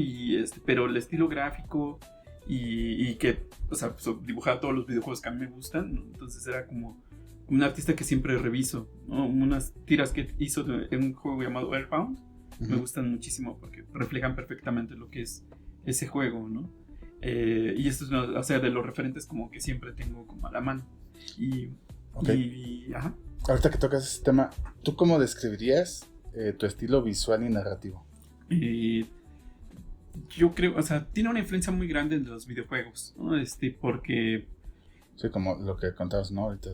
Speaker 2: Pero el estilo gráfico y que, o sea, pues, dibujaba todos los videojuegos que a mí me gustan, ¿no? Entonces era como un artista que siempre reviso, ¿no? Unas tiras que hizo en un juego llamado Earthbound me gustan muchísimo porque reflejan perfectamente lo que es ese juego, ¿no? Y esto es o sea, de los referentes como que siempre tengo como a la mano. Ajá.
Speaker 1: Ahorita que tocas ese tema, ¿tú cómo describirías tu estilo visual y narrativo?
Speaker 2: Yo creo, o sea, tiene una influencia muy grande en los videojuegos, ¿no? Porque...
Speaker 1: Sí, como lo que contabas, ¿no? Ahorita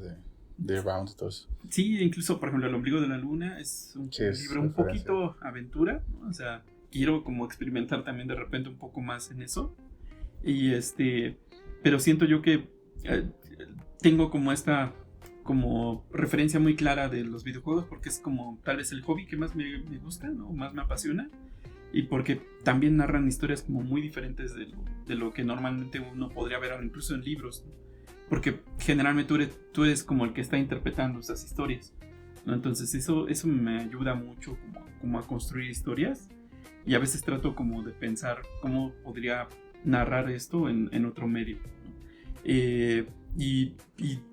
Speaker 1: de Bound y todo eso.
Speaker 2: Sí, incluso, por ejemplo, El ombligo de la luna es un libro un poquito aventura, ¿no? O sea, quiero como experimentar también de repente un poco más en eso. Pero siento yo que tengo como esta como referencia muy clara de los videojuegos porque es como tal vez el hobby que más me gusta, ¿no? Más me apasiona. Y porque también narran historias como muy diferentes de lo que normalmente uno podría ver incluso en libros, ¿no? Porque generalmente tú eres como el que está interpretando esas historias, ¿no? Entonces eso me ayuda mucho como a construir historias. Y a veces trato como de pensar cómo podría narrar esto en otro medio, ¿no? Y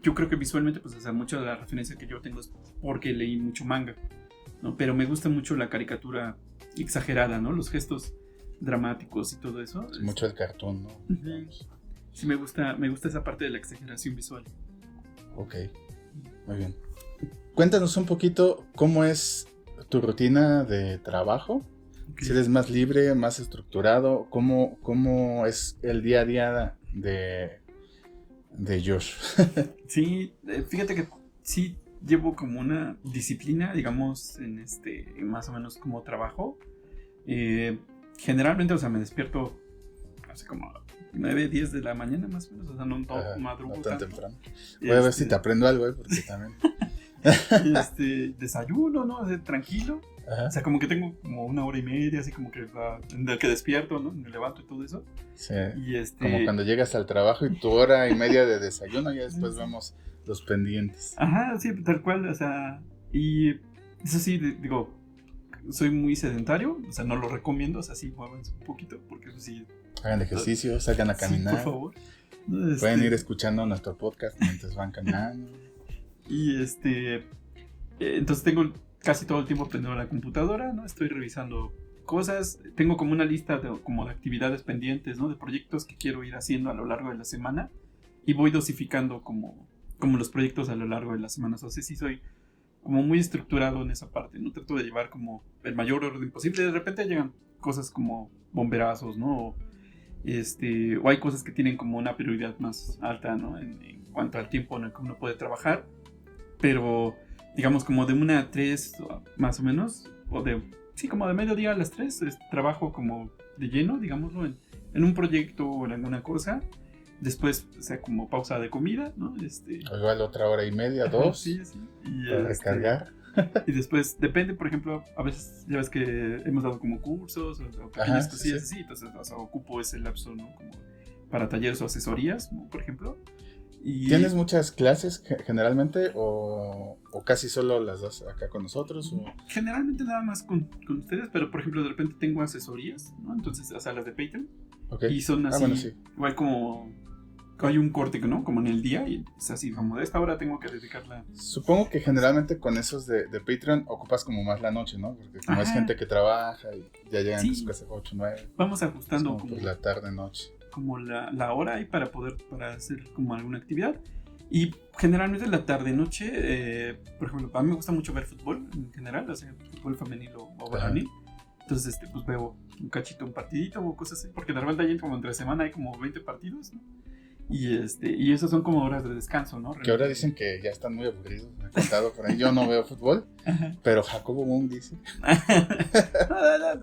Speaker 2: yo creo que visualmente, pues, o sea, mucha de la referencia que yo tengo es porque leí mucho manga, ¿no? Pero me gusta mucho la caricatura exagerada, ¿no? Los gestos dramáticos y todo eso.
Speaker 1: Sí, mucho el cartoon, ¿no?
Speaker 2: Uh-huh. Sí, me gusta esa parte de la exageración visual.
Speaker 1: Ok, muy bien. Cuéntanos un poquito cómo es tu rutina de trabajo. Okay. Si eres más libre, más estructurado, ¿cómo es el día a día de Josh?
Speaker 2: Sí, fíjate que sí llevo como una disciplina, digamos, en más o menos como trabajo. Generalmente, o sea, me despierto hace como 9, 10 de la mañana más o menos, o sea, no madrugo
Speaker 1: no
Speaker 2: tanto.
Speaker 1: tan temprano. Voy a ver si te aprendo algo, porque también...
Speaker 2: desayuno, ¿no? O sea, tranquilo. Ajá. O sea, como que tengo como 1 hora y media, así como que en el que despierto, ¿no? Me levanto y todo eso.
Speaker 1: Sí. Como cuando llegas al trabajo y tu 1 hora y media de desayuno, y después vemos los pendientes.
Speaker 2: Ajá, sí, tal cual, o sea, y eso sí, digo, soy muy sedentario, o sea, no lo recomiendo, o sea, sí, muévanse un poquito, porque eso sí.
Speaker 1: Hagan ejercicio, salgan a caminar.
Speaker 2: Sí, por favor.
Speaker 1: Pueden ir escuchando nuestro podcast mientras van caminando.
Speaker 2: Y entonces tengo casi todo el tiempo prendido la computadora, ¿no? Estoy revisando cosas, tengo como una lista de actividades pendientes, ¿no? De proyectos que quiero ir haciendo a lo largo de la semana y voy dosificando como los proyectos a lo largo de la semana. O sea, sí soy como muy estructurado en esa parte, ¿no? Trato de llevar como el mayor orden posible. De repente llegan cosas como bomberazos, ¿no? O hay cosas que tienen como una prioridad más alta, ¿no? En cuanto al tiempo en el que uno puede trabajar. Pero, digamos, como de 1 a 3 más o menos, como de mediodía a las 3, trabajo como de lleno, digámoslo, en un proyecto o en alguna cosa. Después, o sea, como pausa de comida, ¿no?
Speaker 1: Igual 1 hora y media, 2.
Speaker 2: Sí.
Speaker 1: Para recargar.
Speaker 2: Y después, depende, por ejemplo, a veces ya ves que hemos dado como cursos o pequeñas cosillas así, entonces, o sea, ocupo ese lapso, ¿no? Como para talleres o asesorías, ¿no? Por ejemplo.
Speaker 1: ¿Tienes muchas clases generalmente o casi solo las das acá con nosotros? ¿O?
Speaker 2: Generalmente nada más con ustedes, pero por ejemplo de repente tengo asesorías, ¿no? Entonces, o sea, las de Patreon.
Speaker 1: Okay.
Speaker 2: Y son así,
Speaker 1: bueno, sí.
Speaker 2: Igual como hay un corte, ¿no? Como en el día y es así, como de esta hora tengo que dedicarla.
Speaker 1: Supongo que generalmente con esos de Patreon ocupas como más la noche, ¿no? Porque como es gente que trabaja y ya llegan a sus casas 8, 9.
Speaker 2: Vamos ajustando
Speaker 1: como pues la tarde, noche.
Speaker 2: Como la hora ahí para hacer como alguna actividad. Y generalmente la tarde-noche, por ejemplo, a mí me gusta mucho ver fútbol en general, o sea, fútbol femenino o varonil. Entonces, pues veo un cachito, un partidito o cosas así, porque de repente hay como entre semana hay como 20 partidos, ¿no? Y esas son como horas de descanso, ¿no?
Speaker 1: Que ahora dicen que ya están muy aburridos, me han contado por ahí. Yo no veo fútbol, pero Jacobo Wong dice.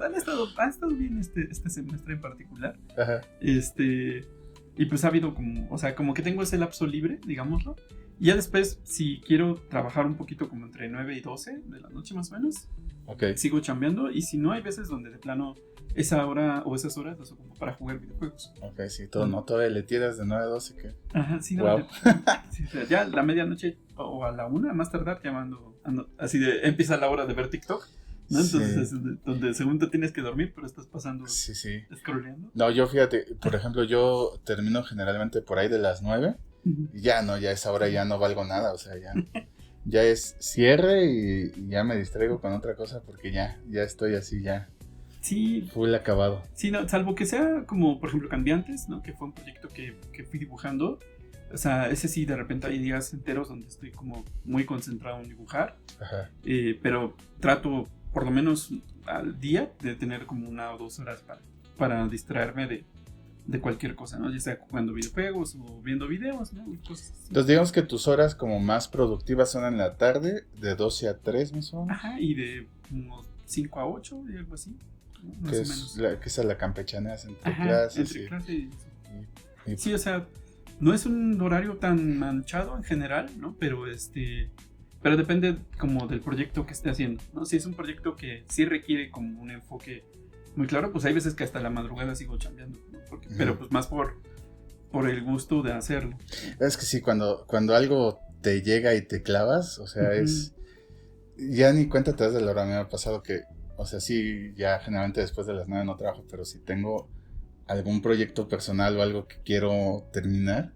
Speaker 2: Han estado bien este semestre en particular.
Speaker 1: Ajá.
Speaker 2: Y pues ha habido como, o sea, como que tengo ese lapso libre, digámoslo. Y ya después, si quiero trabajar un poquito como entre 9 y 12 de la noche más o menos,
Speaker 1: Okay.
Speaker 2: sigo chambeando. Y si no, hay veces donde de plano esa hora o esas horas las ocupo para jugar videojuegos.
Speaker 1: Ok, sí, todo, no, todavía le tiras de 9 a 12, ¿qué?
Speaker 2: Ajá, sí, no.
Speaker 1: Wow.
Speaker 2: Sí, o sea, ya a la medianoche o a la 1, más tardar, ya ando así de, empieza la hora de ver TikTok, ¿no? Entonces
Speaker 1: Sí.
Speaker 2: es donde según te tienes que dormir, pero estás pasando,
Speaker 1: Sí, sí.
Speaker 2: scrolleando.
Speaker 1: No, yo fíjate, por ejemplo, yo termino generalmente por ahí de las 9 y ya no, ya a esa hora ya no valgo nada, o sea, ya es cierre y ya me distraigo con otra cosa porque ya estoy así, ya
Speaker 2: Sí,
Speaker 1: full acabado.
Speaker 2: sí, no, salvo que sea como, por ejemplo, Cambiantes, ¿no? Que fue un proyecto que fui dibujando. O sea, ese sí, de repente hay días enteros donde estoy como muy concentrado en dibujar.
Speaker 1: Ajá.
Speaker 2: Pero trato, por lo menos al día, de tener como 1 o 2 horas para distraerme de cualquier cosa, ¿no? Ya sea jugando videojuegos o viendo videos, ¿no? Cosas así.
Speaker 1: Entonces digamos que tus horas como más productivas son en la tarde, de 12 a 3 más o menos.
Speaker 2: Ajá, y de unos 5 a 8 y algo así, ¿no? Más
Speaker 1: Que
Speaker 2: o
Speaker 1: es
Speaker 2: menos.
Speaker 1: que esa la campechaneas entre
Speaker 2: Ajá,
Speaker 1: clases.
Speaker 2: entre clases
Speaker 1: y-
Speaker 2: sí, o sea, no es un horario tan manchado en general, ¿no? Pero depende como del proyecto que esté haciendo, ¿no? Si es un proyecto que sí requiere como un enfoque muy claro, pues hay veces que hasta la madrugada sigo chambeando, ¿no? Pero pues más por el gusto de hacerlo.
Speaker 1: Es que sí, cuando algo te llega y te clavas, o sea,
Speaker 2: Ujú.
Speaker 1: es... Ya ni cuenta te das de la hora. Me ha pasado que, o sea, sí, ya generalmente después de las 9 no trabajo, pero si tengo algún proyecto personal o algo que quiero terminar,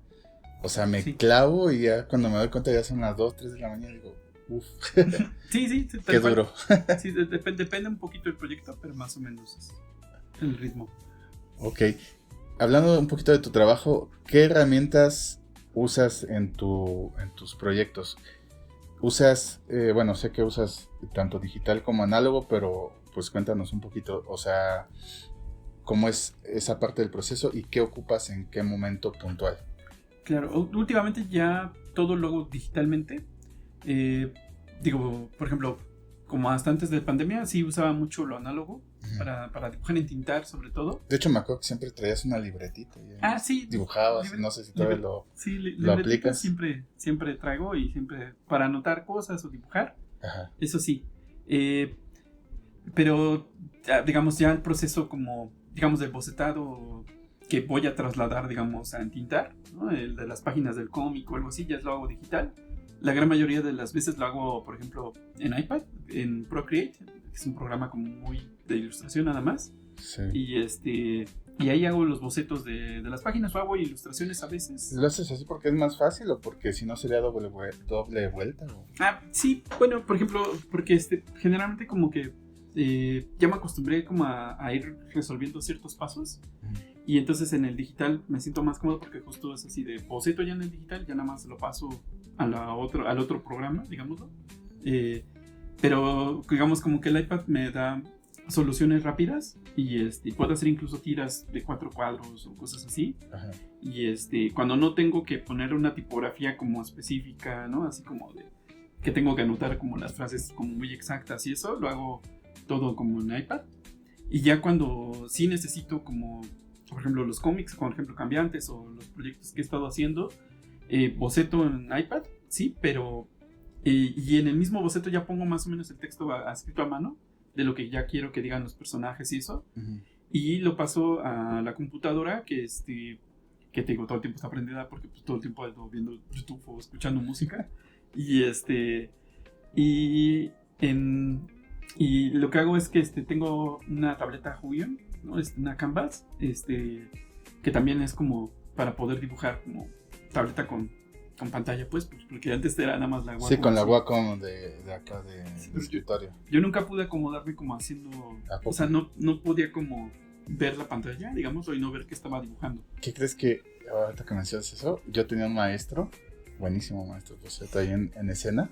Speaker 1: o sea, me
Speaker 2: Sí.
Speaker 1: clavo y ya cuando me doy cuenta ya son las 2, 3 de la mañana y digo, uff,
Speaker 2: Sí, tal
Speaker 1: qué
Speaker 2: cual.
Speaker 1: duro.
Speaker 2: Sí, depende un poquito del proyecto, pero más o menos es el ritmo.
Speaker 1: Ok, hablando un poquito de tu trabajo, ¿qué herramientas usas en tus proyectos? Usas, bueno, sé que usas tanto digital como análogo, pero pues cuéntanos un poquito, o sea, cómo es esa parte del proceso y qué ocupas en qué momento puntual.
Speaker 2: Claro, últimamente ya todo lo hago digitalmente. Digo, por ejemplo, como hasta antes de pandemia, sí usaba mucho lo análogo para dibujar en tintar, sobre todo.
Speaker 1: De hecho, me acuerdo que siempre traías una libretita. Y
Speaker 2: Sí.
Speaker 1: dibujabas, no sé si todavía
Speaker 2: Sí,
Speaker 1: lo
Speaker 2: libretitas
Speaker 1: aplicas.
Speaker 2: siempre traigo y siempre para anotar cosas o dibujar.
Speaker 1: Ajá.
Speaker 2: Eso sí. Pero, digamos, ya el proceso como, digamos, del bocetado que voy a trasladar, digamos, a entintar, ¿no? El de las páginas del cómic o algo así, ya lo hago digital. La gran mayoría de las veces lo hago, por ejemplo, en iPad, en Procreate, que es un programa como muy de ilustración nada más.
Speaker 1: Sí.
Speaker 2: Y ahí hago los bocetos de las páginas, o hago ilustraciones a veces.
Speaker 1: ¿Lo haces así porque es más fácil o porque si no sería doble vuelta? ¿O?
Speaker 2: Sí, bueno, por ejemplo, porque generalmente como que ya me acostumbré como a ir resolviendo ciertos pasos. Y entonces en el digital me siento más cómodo porque justo es así de boceto ya en el digital, ya nada más lo paso al otro programa, digámoslo. Pero digamos como que el iPad me da soluciones rápidas y puedo hacer incluso tiras de 4 cuadros o cosas así.
Speaker 1: Ajá.
Speaker 2: Y cuando no tengo que poner una tipografía como específica, ¿no? Así como de que tengo que anotar como las frases como muy exactas y eso, lo hago todo como en iPad. Y ya cuando sí necesito como, por ejemplo, los cómics, por ejemplo, Cambiantes o los proyectos que he estado haciendo, boceto en iPad, sí, pero y en el mismo boceto ya pongo más o menos el texto escrito a mano de lo que ya quiero que digan los personajes y eso.
Speaker 1: Uh-huh. Y
Speaker 2: lo paso a la computadora que te digo, todo el tiempo está prendida porque pues, todo el tiempo ando viendo YouTube o escuchando música. Y lo que hago es que tengo una tableta Huion, ¿no? Una Canvas, que también es como para poder dibujar como tableta con pantalla, pues, porque antes era nada más la Wacom.
Speaker 1: Sí, con la Wacom de acá de escritorio.
Speaker 2: Yo nunca pude acomodarme como haciendo, o sea, no podía como ver la pantalla, digamos, y no ver qué estaba dibujando.
Speaker 1: ¿Qué crees que, ahorita que mencionas eso, yo tenía un maestro, buenísimo maestro, pues está ahí en escena,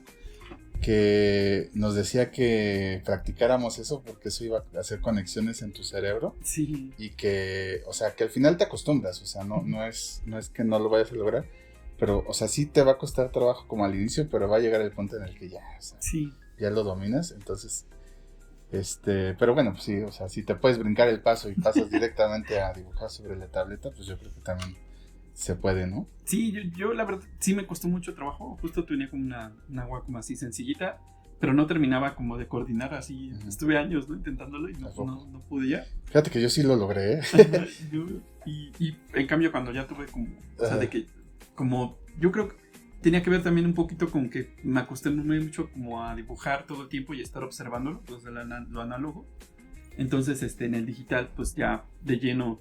Speaker 1: que nos decía que practicáramos eso porque eso iba a hacer conexiones en tu cerebro.
Speaker 2: Sí.
Speaker 1: Y que, o sea, que al final te acostumbras, o sea, no es que no lo vayas a lograr, pero, o sea, sí te va a costar trabajo como al inicio, pero va a llegar el punto en el que ya, o sea,
Speaker 2: Sí.
Speaker 1: ya lo dominas, entonces, pero bueno, pues sí, o sea, si te puedes brincar el paso y pasas directamente a dibujar sobre la tableta, pues yo creo que también se puede, ¿no?
Speaker 2: Sí, yo la verdad sí me costó mucho trabajo. Justo tenía como una agua como así sencillita, pero no terminaba como de coordinar así.
Speaker 1: Ujú.
Speaker 2: Estuve años, ¿no? Intentándolo y no podía.
Speaker 1: Fíjate que yo sí lo logré, ¿eh?
Speaker 2: Y en cambio cuando ya tuve como, o sea,
Speaker 1: Ajá.
Speaker 2: de que como yo creo que tenía que ver también un poquito con que me acostumbré mucho como a dibujar todo el tiempo y estar observándolo, pues lo análogo. Entonces, en el digital, pues ya de lleno.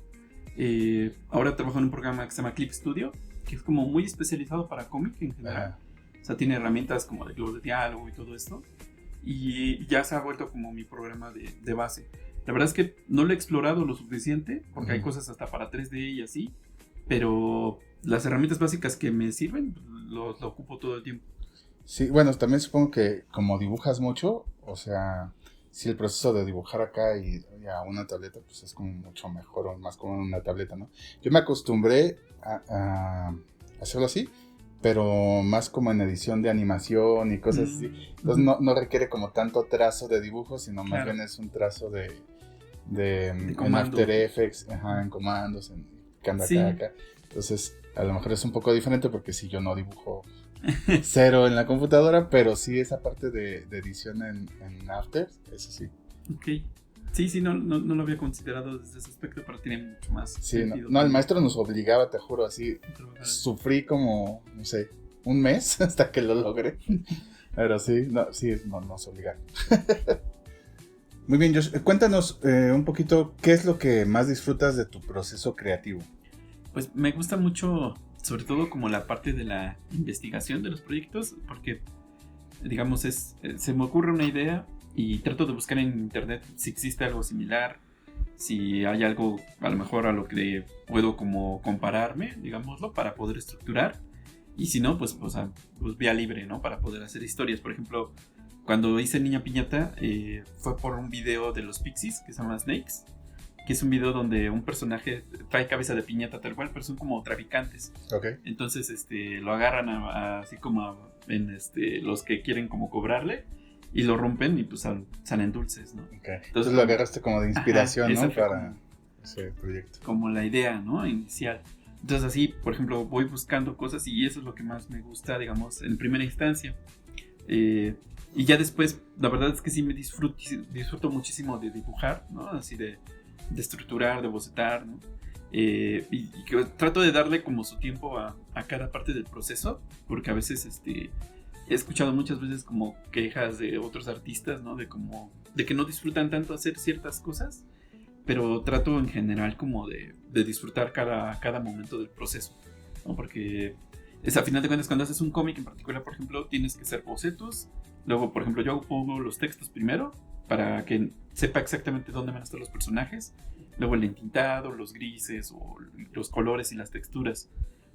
Speaker 2: Ahora trabajo en un programa que se llama Clip Studio, que es como muy especializado para cómic en general.
Speaker 1: Ajá.
Speaker 2: O sea, tiene herramientas como de globos de diálogo y todo esto. Y ya se ha vuelto como mi programa de base. La verdad es que no lo he explorado lo suficiente, porque hay cosas hasta para 3D y así. Pero las herramientas básicas que me sirven, lo ocupo todo el tiempo.
Speaker 1: Sí, bueno, también supongo que como dibujas mucho, o sea, si el proceso de dibujar acá y a una tableta, pues es como mucho mejor o más como una tableta, ¿no? Yo me acostumbré a hacerlo así, pero más como en edición de animación y cosas así. Entonces no requiere como tanto trazo de dibujo, sino más
Speaker 2: Claro.
Speaker 1: bien es un trazo en
Speaker 2: comando.
Speaker 1: After Effects, ajá, en comandos, en cambia
Speaker 2: Sí.
Speaker 1: acá. Entonces, a lo mejor es un poco diferente porque si yo no dibujo cero en la computadora, pero sí esa parte de edición en After, eso sí.
Speaker 2: Ok. Sí, no lo había considerado desde ese aspecto, pero tiene mucho más
Speaker 1: Sí,
Speaker 2: sentido.
Speaker 1: no, el maestro nos obligaba, te juro, así, sufrí como, no sé, un mes hasta que lo logré. Pero sí, nos obligaron. Muy bien, Josh, cuéntanos un poquito, ¿qué es lo que más disfrutas de tu proceso creativo?
Speaker 2: Pues me gusta mucho, sobre todo como la parte de la investigación de los proyectos, porque, digamos, se me ocurre una idea y trato de buscar en internet si existe algo similar, si hay algo a lo mejor a lo que puedo como compararme, digámoslo, para poder estructurar. Y si no, pues vía libre, ¿no? Para poder hacer historias. Por ejemplo, cuando hice Niña Piñata, fue por un video de los Pixies, que se llama Snakes, que es un video donde un personaje trae cabeza de piñata tal cual, pero son como traficantes.
Speaker 1: Ok.
Speaker 2: Entonces, lo agarran así como en los que quieren como cobrarle y lo rompen y pues salen dulces, ¿no?
Speaker 1: Okay. Entonces lo agarraste como de inspiración,
Speaker 2: ajá,
Speaker 1: ¿no? Para ese proyecto.
Speaker 2: Como la idea, ¿no? Inicial. Entonces así, por ejemplo, voy buscando cosas y eso es lo que más me gusta, digamos, en primera instancia. Y ya después, la verdad es que sí me disfruto muchísimo de dibujar, ¿no? Así de estructurar, de bocetar, ¿no? Y que trato de darle como su tiempo a cada parte del proceso, porque a veces he escuchado muchas veces como quejas de otros artistas, ¿no? De que no disfrutan tanto hacer ciertas cosas, pero trato en general como de disfrutar cada momento del proceso, ¿no? Porque a final de cuentas cuando haces un cómic en particular, por ejemplo, tienes que hacer bocetos, luego por ejemplo yo pongo los textos primero para que sepa exactamente dónde van a estar los personajes, luego el entintado, los grises o los colores y las texturas,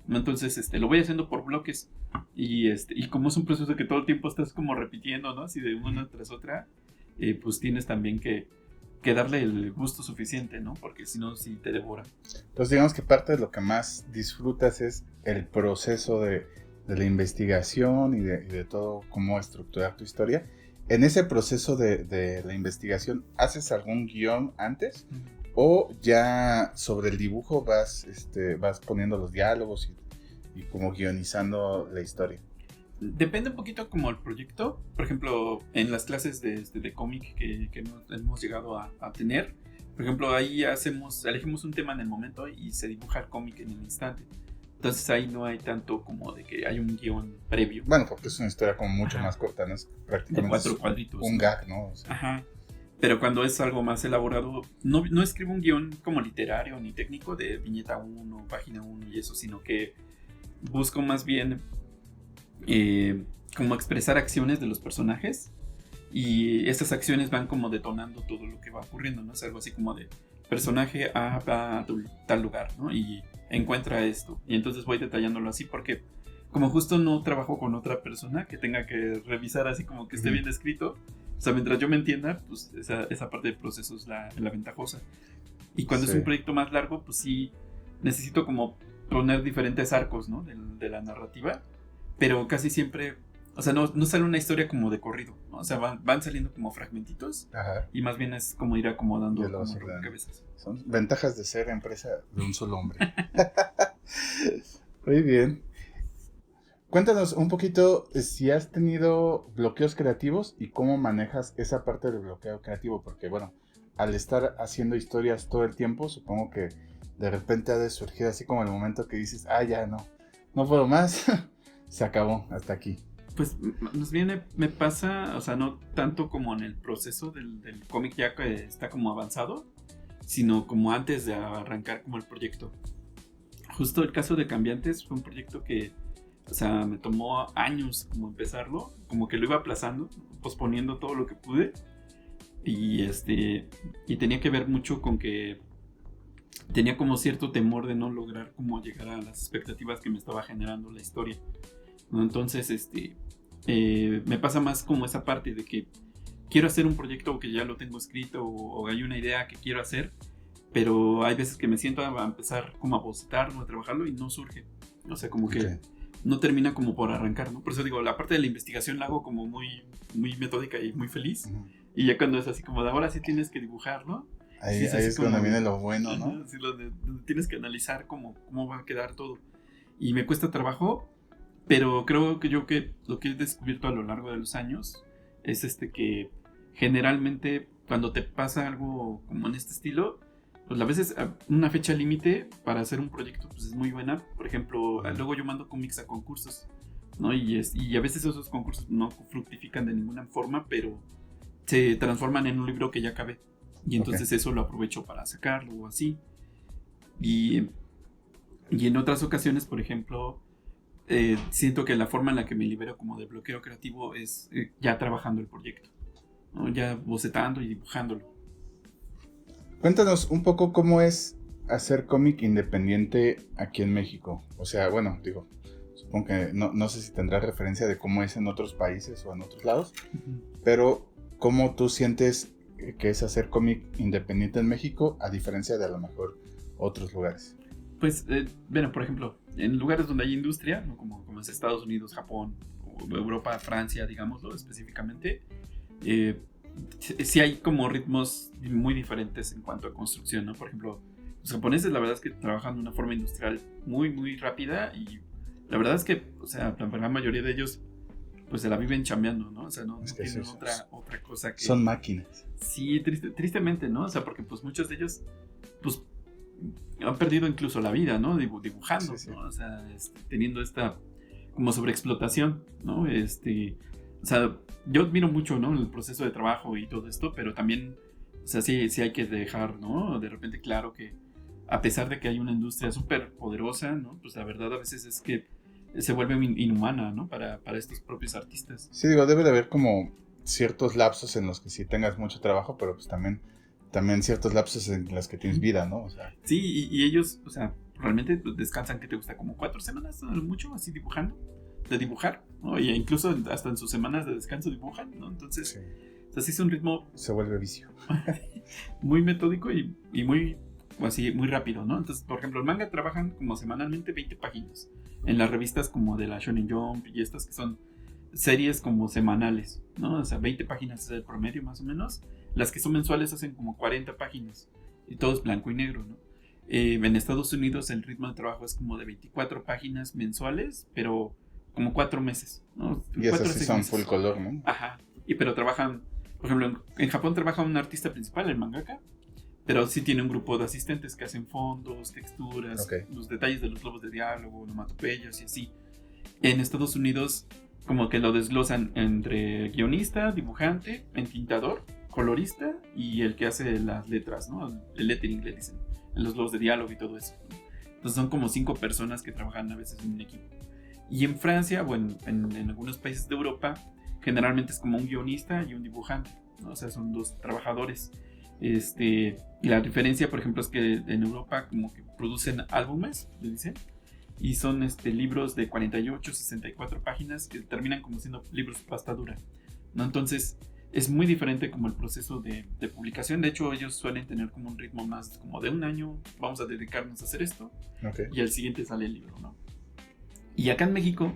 Speaker 2: ¿no? Entonces lo voy haciendo por bloques y como es un proceso que todo el tiempo estás como repitiendo, ¿no? Así de una tras otra, pues tienes también que darle el gusto suficiente, ¿no? Porque si no, sí te devora.
Speaker 1: Entonces digamos que parte de lo que más disfrutas es el proceso de la investigación y de todo cómo estructurar tu historia. En ese proceso de la investigación, ¿haces algún guión antes? ¿O ya sobre el dibujo vas poniendo los diálogos y como guionizando la historia?
Speaker 2: Depende un poquito como el proyecto. Por ejemplo, en las clases de cómic que hemos llegado a tener, por ejemplo, ahí elegimos un tema en el momento y se dibuja el cómic en el instante. Entonces ahí no hay tanto como de que hay un guión previo.
Speaker 1: Bueno, porque es una historia como mucho más corta, ¿no? Es prácticamente
Speaker 2: de 4 cuadritos.
Speaker 1: Un gag, ¿no? O sea.
Speaker 2: Ajá. Pero cuando es algo más elaborado, no escribo un guión como literario ni técnico de viñeta 1, página 1 y eso, sino que busco más bien como expresar acciones de los personajes y estas acciones van como detonando todo lo que va ocurriendo, ¿no? Es algo así como de personaje A va a tal lugar, ¿no? Y encuentra esto y entonces voy detallándolo así porque como justo no trabajo con otra persona que tenga que revisar así como que esté bien escrito, o sea, mientras yo me entienda, pues esa parte del proceso es la ventajosa. Y cuando es un proyecto más largo, pues sí necesito como poner diferentes arcos, ¿no? De la narrativa, pero casi siempre, o sea, no sale una historia como de corrido, ¿no? O sea, van saliendo como fragmentitos.
Speaker 1: Ajá.
Speaker 2: Y más bien es como ir acomodando como
Speaker 1: rompecabezas. Son ventajas de ser empresa de un solo hombre. Muy bien. Cuéntanos un poquito si has tenido bloqueos creativos y cómo manejas esa parte del bloqueo creativo, porque bueno, al estar haciendo historias todo el tiempo, supongo que de repente ha de surgir así como el momento que dices, ya no puedo más, se acabó, hasta aquí.
Speaker 2: Pues más bien me pasa, o sea, no tanto como en el proceso del cómic ya que está como avanzado, sino como antes de arrancar como el proyecto. Justo el caso de Cambiantes fue un proyecto que, o sea, me tomó años como empezarlo, como que lo iba aplazando, posponiendo todo lo que pude. Y tenía que ver mucho con que tenía como cierto temor de no lograr como llegar a las expectativas que me estaba generando la historia, ¿no? Entonces, me pasa más como esa parte de que quiero hacer un proyecto que ya lo tengo escrito o hay una idea que quiero hacer, pero hay veces que me siento a empezar como a bocetarlo, a trabajarlo y no surge. O sea, como que no termina como por arrancar, ¿no? Por eso digo, la parte de la investigación la hago como muy, muy metódica y muy feliz. Y ya cuando es así como de ahora sí tienes que dibujarlo.
Speaker 1: Ahí es como, donde viene lo bueno, ¿no?
Speaker 2: Sí, donde tienes que analizar cómo va a quedar todo. Y me cuesta trabajo, pero creo que lo que he descubierto a lo largo de los años es que generalmente cuando te pasa algo como en este estilo, pues a veces una fecha límite para hacer un proyecto pues es muy buena. Por ejemplo, luego yo mando cómics a concursos, ¿no? Y a veces esos concursos no fructifican de ninguna forma, pero se transforman en un libro que ya acabé. Y entonces eso lo aprovecho para sacarlo o así. Y en otras ocasiones, por ejemplo, siento que la forma en la que me libero como de bloqueo creativo es ya trabajando el proyecto, ¿no? Ya bocetando y dibujándolo.
Speaker 1: Cuéntanos un poco cómo es hacer cómic independiente aquí en México. O sea, bueno, digo, supongo que no sé si tendrás referencia de cómo es en otros países o en otros lados, pero ¿cómo tú sientes que es hacer cómic independiente en México a diferencia de a lo mejor otros lugares?
Speaker 2: Pues, bueno, por ejemplo, en lugares donde hay industria, ¿no? como es Estados Unidos, Japón, o Europa, Francia, digámoslo específicamente, sí hay como ritmos muy diferentes en cuanto a construcción, ¿no? Por ejemplo, los japoneses la verdad es que trabajan de una forma industrial muy, muy rápida y la verdad es que, o sea, la gran mayoría de ellos pues se la viven chambeando, ¿no? O sea, no tienen otra cosa que...
Speaker 1: Son máquinas.
Speaker 2: Sí, tristemente, ¿no? O sea, porque pues muchos de ellos, pues, han perdido incluso la vida, ¿no? Dibujando, ¿no? O sea, teniendo esta como sobreexplotación, ¿no? O sea, yo admiro mucho, ¿no? El proceso de trabajo y todo esto, pero también, o sea, sí hay que dejar, ¿no? De repente claro que a pesar de que hay una industria súper poderosa, ¿no? Pues la verdad a veces es que se vuelve inhumana, ¿no? Para estos propios artistas.
Speaker 1: Sí, digo, debe de haber como ciertos lapsos en los que sí tengas mucho trabajo, pero pues también ciertos lapsos en los que tienes vida, ¿no? O sea,
Speaker 2: sí, y ellos, o sea, realmente descansan, ¿qué te gusta? Como 4 semanas, mucho, así dibujando, de dibujar, ¿no? Y incluso hasta en sus semanas de descanso dibujan, ¿no? Entonces, o sea, sí es un ritmo...
Speaker 1: Se vuelve vicio.
Speaker 2: Muy metódico y muy, así, muy rápido, ¿no? Entonces, por ejemplo, el manga trabajan como semanalmente 20 páginas. En las revistas como de la Shonen Jump y estas que son series como semanales, ¿no? O sea, 20 páginas es el promedio más o menos. Las que son mensuales hacen como 40 páginas y todo es blanco y negro, ¿no? En Estados Unidos el ritmo de trabajo es como de 24 páginas mensuales, pero como 4 meses, ¿no?
Speaker 1: Y esas sí son full color, ¿no?
Speaker 2: Ajá. Pero trabajan, por ejemplo, en Japón trabaja un artista principal, el mangaka, pero sí tiene un grupo de asistentes que hacen fondos, texturas, los detalles de los globos de diálogo, onomatopeyas y así. En Estados Unidos como que lo desglosan entre guionista, dibujante, entintador, colorista y el que hace las letras, ¿no? El lettering le dicen, en los globos de diálogo y todo eso. Entonces son como 5 personas que trabajan a veces en un equipo. Y en Francia o en algunos países de Europa generalmente es como un guionista y un dibujante, ¿no? O sea, son 2 trabajadores. Y la diferencia, por ejemplo, es que en Europa como que producen álbumes, le dicen, y son libros de 48, 64 páginas que terminan como siendo libros de pasta dura, ¿no? Entonces es muy diferente como el proceso de publicación. De hecho, ellos suelen tener como un ritmo más como de un año, vamos a dedicarnos a hacer esto,
Speaker 1: Okay.
Speaker 2: y al siguiente sale el libro, ¿no? Y acá en México,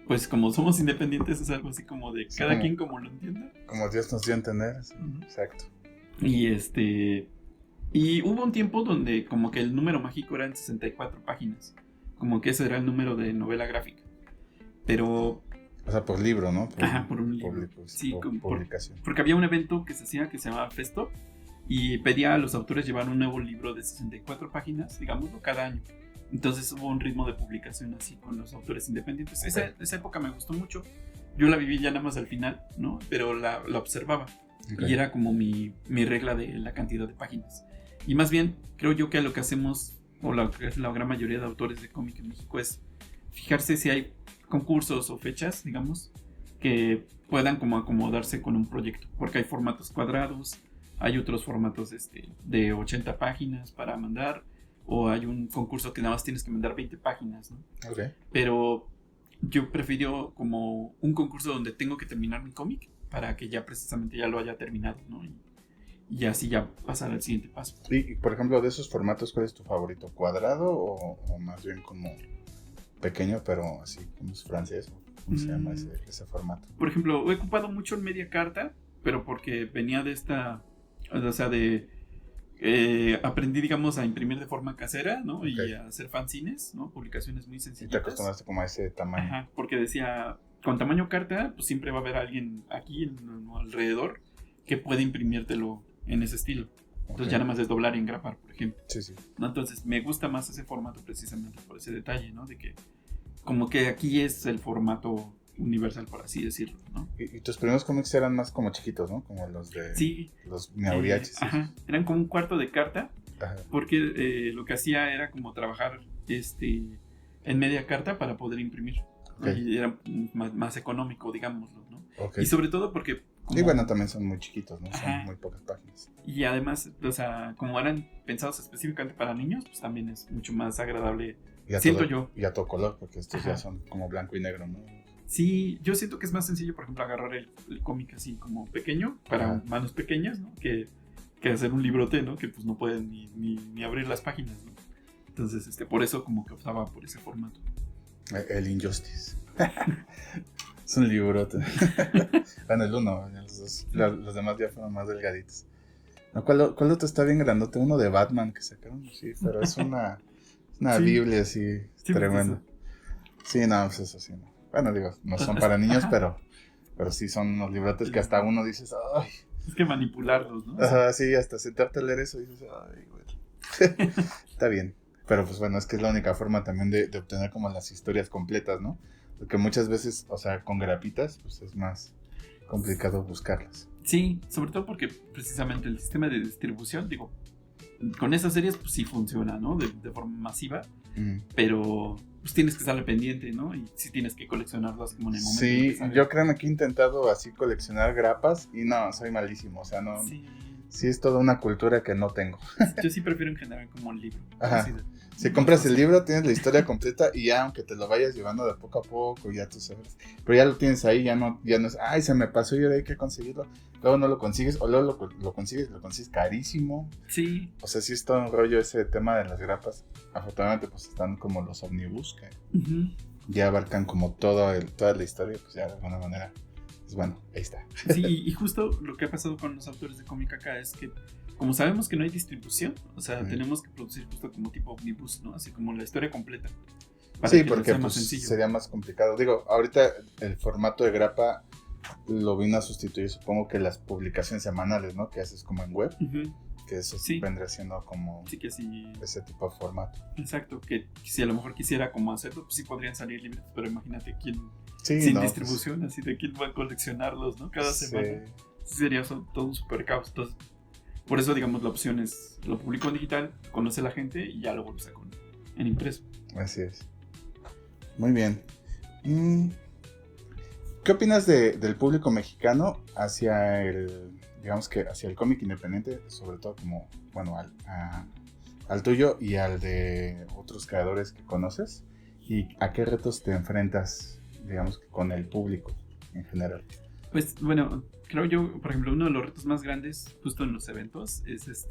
Speaker 2: pues como somos independientes, es algo así como de cada quien como lo entienda.
Speaker 1: Como Dios nos dio a entender. Sí.
Speaker 2: Uh-huh.
Speaker 1: Exacto.
Speaker 2: Y hubo un tiempo donde como que el número mágico eran 64 páginas. Como que ese era el número de novela gráfica. Pero...
Speaker 1: O sea, por libro, ¿no?
Speaker 2: Por un libro. Sí,
Speaker 1: por publicación.
Speaker 2: Porque había un evento que se hacía que se llamaba Festo y pedía a los autores llevar un nuevo libro de 64 páginas, digámoslo, cada año. Entonces hubo un ritmo de publicación así con los autores independientes. Okay. Esa época me gustó mucho. Yo la viví ya nada más al final, ¿no? Pero la observaba. Okay. Y era como mi regla de la cantidad de páginas. Y más bien, creo yo que lo que hacemos, o la gran mayoría de autores de cómic en México, es fijarse si hay concursos o fechas, digamos, que puedan como acomodarse con un proyecto. Porque hay formatos cuadrados, hay otros formatos de 80 páginas para mandar, o hay un concurso que nada más tienes que mandar 20 páginas, ¿no?
Speaker 1: Okay.
Speaker 2: Pero yo prefiero como un concurso donde tengo que terminar mi cómic para que ya precisamente ya lo haya terminado, ¿no? Y así ya pasar al siguiente paso.
Speaker 1: Y por ejemplo, de esos formatos, ¿cuál es tu favorito? ¿Cuadrado o más bien como pequeño, pero así como es francés? ¿Cómo se llama ese formato?
Speaker 2: Por ejemplo, he ocupado mucho en media carta, pero porque venía de esta, o sea, aprendí, digamos, a imprimir de forma casera, ¿no? Okay. Y a hacer fanzines, ¿no? Publicaciones muy sencillas.
Speaker 1: ¿Y te acostumbraste como a ese tamaño?
Speaker 2: Ajá, porque decía, con tamaño carta, pues siempre va a haber alguien aquí alrededor que puede imprimírtelo en ese estilo. Entonces ya nada más es doblar y engrapar, por ejemplo.
Speaker 1: Sí, sí.
Speaker 2: ¿No? Entonces me gusta más ese formato precisamente por ese detalle, ¿no? De que como que aquí es el formato universal, por así decirlo, ¿no?
Speaker 1: Y tus primeros cómics eran más como chiquitos, ¿no? Como los de...
Speaker 2: Sí.
Speaker 1: Los miauriachis.
Speaker 2: Ajá. Eran como un cuarto de carta. Ajá. Porque lo que hacía era como trabajar en media carta para poder imprimir. Okay. Y era más económico, digámoslo, ¿no? Okay. Y sobre todo porque...
Speaker 1: Y bueno, también son muy chiquitos, ¿no? Ajá. Son muy pocas páginas.
Speaker 2: Y además, o sea, como eran pensados específicamente para niños, pues también es mucho más agradable, siento yo.
Speaker 1: Y a todo color, porque estos ya son como blanco y negro, ¿no?
Speaker 2: Sí, yo siento que es más sencillo, por ejemplo, agarrar el cómic así como pequeño, para manos pequeñas, ¿no? Que hacer un librote, ¿no? Que pues no pueden ni abrir las páginas, ¿no? Entonces, por eso como que optaba por ese formato.
Speaker 1: El Injustice. Es un librote. Bueno, el uno, los demás ya fueron más delgaditos. No, ¿cuál otro está bien grandote? Uno de Batman que sacaron, sí, pero es una sí. Biblia así, sí, tremenda. Sí, no, pues eso sí, no. Bueno, digo, no son para niños, pero sí son unos librotes que hasta uno dices, ay.
Speaker 2: Es que manipularlos, ¿no?
Speaker 1: Ajá, sí, hasta sentarte a leer eso y dices, ay, güey. Está bien. Pero pues bueno, es que es la única forma también de obtener como las historias completas, ¿no? Porque muchas veces, o sea, con grapitas, pues es más complicado buscarlas.
Speaker 2: Sí, sobre todo porque precisamente el sistema de distribución, digo, con esas series pues sí funciona, ¿no? De forma masiva, pero pues tienes que estar al pendiente, ¿no? Y sí tienes que coleccionarlas como en el momento.
Speaker 1: Sí, yo créanme que he intentado así coleccionar grapas y no, soy malísimo, o sea, no... Sí, es toda una cultura que no tengo.
Speaker 2: Yo sí prefiero en general como un libro.
Speaker 1: Ajá. Si compras el libro, tienes la historia completa y ya, aunque te lo vayas llevando de poco a poco, ya tú sabes. Pero ya lo tienes ahí, ya no es, ay, se me pasó y ahora hay que conseguirlo. Luego no lo consigues, o luego lo consigues carísimo.
Speaker 2: Sí.
Speaker 1: O sea, sí es todo un rollo ese tema de las grapas. Afortunadamente, pues están como los omnibus que ya abarcan como toda la historia, pues ya de alguna manera. Bueno, ahí está.
Speaker 2: Sí, y justo lo que ha pasado con los autores de cómic acá es que, como sabemos que no hay distribución, o sea, tenemos que producir justo como tipo omnibus, ¿no? Así como la historia completa.
Speaker 1: Sí, porque pues, sería más complicado. Digo, ahorita el formato de grapa lo vino a sustituir, supongo que las publicaciones semanales, ¿no? Que haces como en web. Que eso sí vendría siendo como
Speaker 2: sí, que sí.
Speaker 1: Ese tipo de formato.
Speaker 2: Exacto, que si a lo mejor quisiera como hacerlo, pues sí podrían salir libres, pero imagínate quién...
Speaker 1: Sí,
Speaker 2: sin distribución, pues, así de quién va a coleccionarlos, ¿no? Cada semana. Sería todo un super caos. Entonces, por eso, digamos, la opción es lo publico en digital, conoce a la gente y ya luego lo saco en impreso.
Speaker 1: Así es. Muy bien. ¿Qué opinas del público mexicano hacia el cómic independiente, sobre todo como, bueno, al tuyo y al de otros creadores que conoces? ¿Y a qué retos te enfrentas, digamos, con el público en general?
Speaker 2: Pues bueno, creo yo, por ejemplo, uno de los retos más grandes justo en los eventos es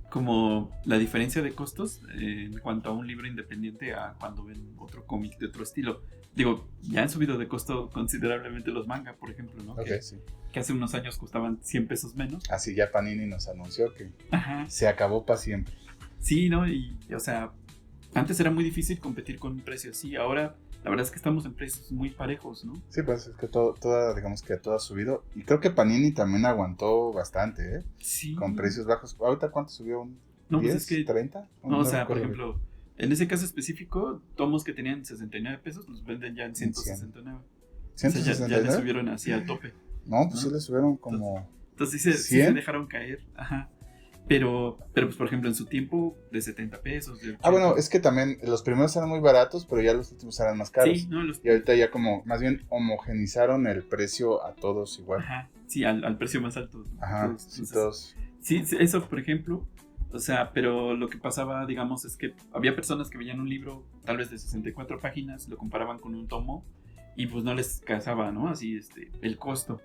Speaker 2: como la diferencia de costos en cuanto a un libro independiente a cuando ven otro cómic de otro estilo. Digo, ya han subido de costo considerablemente los manga, por ejemplo, ¿no?
Speaker 1: Okay, sí.
Speaker 2: Que hace unos años costaban 100 pesos menos.
Speaker 1: Así ya Panini nos anunció que
Speaker 2: Ajá.
Speaker 1: se acabó para siempre.
Speaker 2: Sí, ¿no? Y, o sea, antes era muy difícil competir con un precio así. Ahora, la verdad es que estamos en precios muy parejos, ¿no?
Speaker 1: Sí, pues es que digamos que todo ha subido. Y creo que Panini también aguantó bastante, ¿eh?
Speaker 2: Sí.
Speaker 1: Con precios bajos. ¿Ahorita cuánto subió? ¿Un
Speaker 2: No,
Speaker 1: 10,
Speaker 2: pues es que,
Speaker 1: 30?
Speaker 2: no, o sea, por
Speaker 1: recuerdo
Speaker 2: ejemplo, en ese caso específico, tomos que tenían 69 pesos los venden ya en 169. O sea, ya le
Speaker 1: ¿169?
Speaker 2: subieron así al tope.
Speaker 1: No, pues
Speaker 2: ¿no?
Speaker 1: sí le subieron como...
Speaker 2: Entonces sí se dejaron caer. Ajá. Pero, pues, por ejemplo, en su tiempo, de 70 pesos. De 80.
Speaker 1: bueno, es que también los primeros eran muy baratos, pero ya los últimos eran más caros.
Speaker 2: Sí, no,
Speaker 1: Y ahorita ya como, más bien, homogenizaron el precio a todos igual.
Speaker 2: Ajá, sí, al precio más alto.
Speaker 1: Ajá,
Speaker 2: Entonces,
Speaker 1: sí, todos.
Speaker 2: Sí, eso, por ejemplo. O sea, pero lo que pasaba, digamos, es que había personas que veían un libro, tal vez de 64 páginas, lo comparaban con un tomo, y pues no les casaba, ¿no? Así, el costo.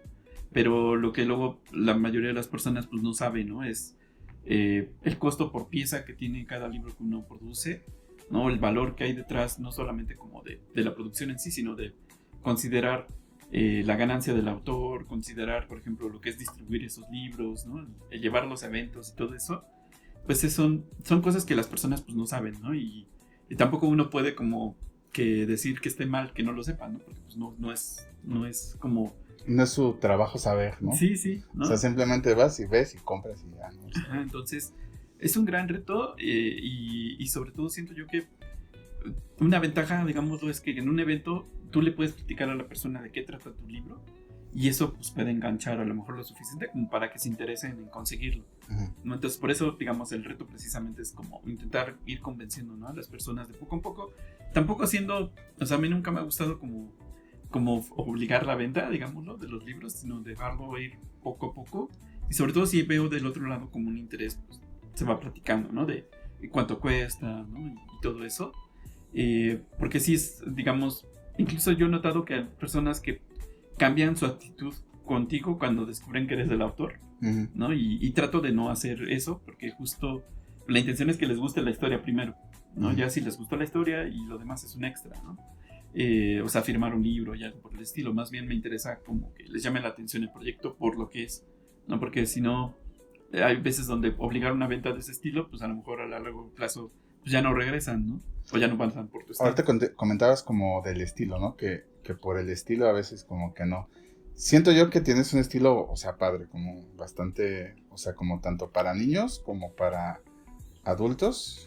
Speaker 2: Pero lo que luego la mayoría de las personas pues no saben, ¿no? Es el costo por pieza que tiene cada libro que uno produce, ¿no? El valor que hay detrás, no solamente como de la producción en sí, sino de considerar la ganancia del autor, considerar, por ejemplo, lo que es distribuir esos libros, ¿no? El llevarlos a eventos y todo eso, pues son cosas que las personas pues no saben, ¿no? Y tampoco uno puede como que decir que esté mal que no lo sepan, ¿no? Porque pues no es como...
Speaker 1: No es su trabajo saber, ¿no?
Speaker 2: Sí, ¿no?
Speaker 1: O sea, simplemente vas y ves y compras y ya, ¿no?
Speaker 2: Ajá, entonces, es un gran reto y sobre todo siento yo que una ventaja, digámoslo, es que en un evento tú le puedes platicar a la persona de qué trata tu libro y eso pues puede enganchar a lo mejor lo suficiente como para que se interesen en conseguirlo, ¿no? Entonces, por eso, digamos, el reto precisamente es como intentar ir convenciendo, ¿no? A las personas de poco en poco, tampoco haciendo, o sea, a mí nunca me ha gustado como obligar la venta, digámoslo, de los libros, sino dejarlo ir poco a poco. Y sobre todo si veo del otro lado como un interés, pues se va platicando, ¿no? De cuánto cuesta, ¿no? Y todo eso. Porque sí es, digamos, incluso yo he notado que hay personas que cambian su actitud contigo cuando descubren que eres el autor, ¿no? Y trato de no hacer eso, porque justo la intención es que les guste la historia primero, ¿no? Ya si les gustó la historia y lo demás es un extra, ¿no? O sea, firmar un libro y algo por el estilo. Más bien me interesa como que les llame la atención el proyecto por lo que es, ¿no? Porque si no, hay veces donde obligar una venta de ese estilo, pues a lo mejor a largo plazo pues ya no regresan, ¿no? O ya no pasan por tu estilo.
Speaker 1: Ahorita comentabas como del estilo, ¿no? Que por el estilo a veces como que no. Siento yo que tienes un estilo, o sea, padre, como bastante, o sea, como tanto para niños como para adultos.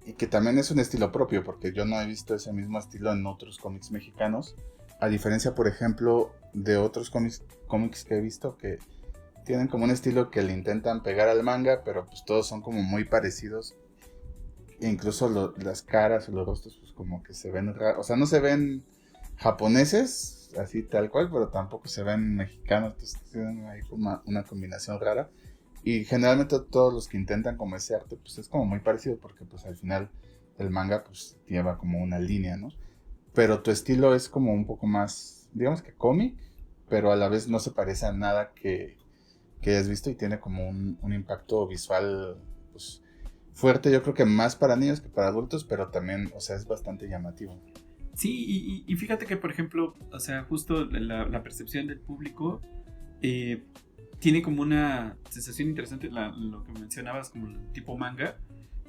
Speaker 1: Y que también es un estilo propio, porque yo no he visto ese mismo estilo en otros cómics mexicanos, a diferencia, por ejemplo, de otros cómics que he visto que tienen como un estilo que le intentan pegar al manga, pero pues todos son como muy parecidos, e incluso las caras o los rostros pues como que se ven raros, o sea, no se ven japoneses, así tal cual, pero tampoco se ven mexicanos, entonces tienen ahí una combinación rara. Y generalmente todos los que intentan como ese arte, pues es como muy parecido porque pues al final el manga pues lleva como una línea, ¿no? Pero tu estilo es como un poco más, digamos que cómic, pero a la vez no se parece a nada que hayas visto y tiene como un impacto visual pues fuerte, yo creo que más para niños que para adultos, pero también, o sea, es bastante llamativo.
Speaker 2: Sí, y fíjate que, por ejemplo, o sea, justo la percepción del público tiene como una sensación interesante lo que mencionabas como el tipo manga,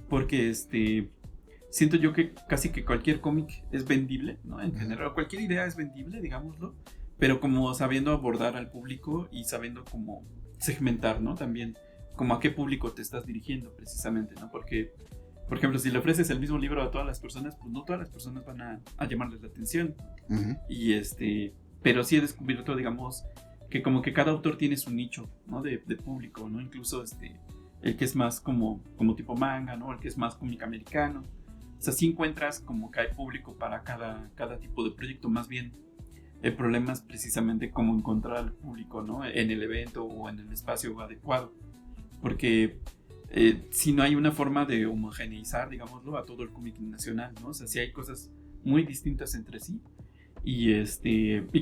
Speaker 2: porque siento yo que casi que cualquier cómic es vendible, ¿no? En general, cualquier idea es vendible, digámoslo, pero como sabiendo abordar al público y sabiendo cómo segmentar, ¿no? También como a qué público te estás dirigiendo precisamente, ¿no? Porque, por ejemplo, si le ofreces el mismo libro a todas las personas, pues no todas las personas van a llamarles la atención. Y pero sí he descubierto, digamos, que como que cada autor tiene su nicho, ¿no? De público, ¿no? Incluso el que es más como tipo manga, ¿no? El que es más cómic americano. O sea, sí encuentras como que hay público para cada tipo de proyecto. Más bien, el problema es precisamente cómo encontrar al público, ¿no? En el evento o en el espacio adecuado. Porque si no hay una forma de homogeneizar, digámoslo, a todo el cómic nacional, ¿no? O sea, sí hay cosas muy distintas entre sí. Y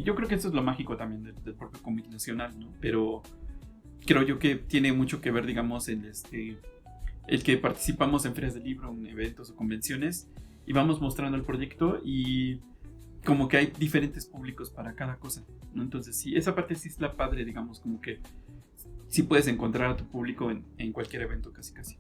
Speaker 2: yo creo que eso es lo mágico también del propio cómic nacional, ¿no? Pero creo yo que tiene mucho que ver, digamos, en el que participamos en ferias de libro, en eventos o convenciones, y vamos mostrando el proyecto y como que hay diferentes públicos para cada cosa, ¿no? Entonces sí, esa parte sí es la padre, digamos, como que sí puedes encontrar a tu público en cualquier evento casi casi.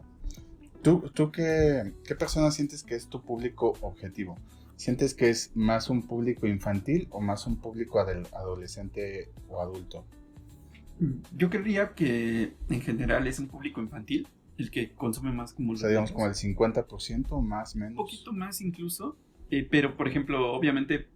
Speaker 1: ¿Tú qué persona sientes que es tu público objetivo? ¿Sientes que es más un público infantil o más un público adolescente o adulto?
Speaker 2: Yo creería que en general es un público infantil el que consume más como
Speaker 1: O
Speaker 2: los
Speaker 1: sea, digamos
Speaker 2: libros.
Speaker 1: como el 50%, más o
Speaker 2: Un
Speaker 1: menos.
Speaker 2: poquito más incluso, pero por ejemplo, obviamente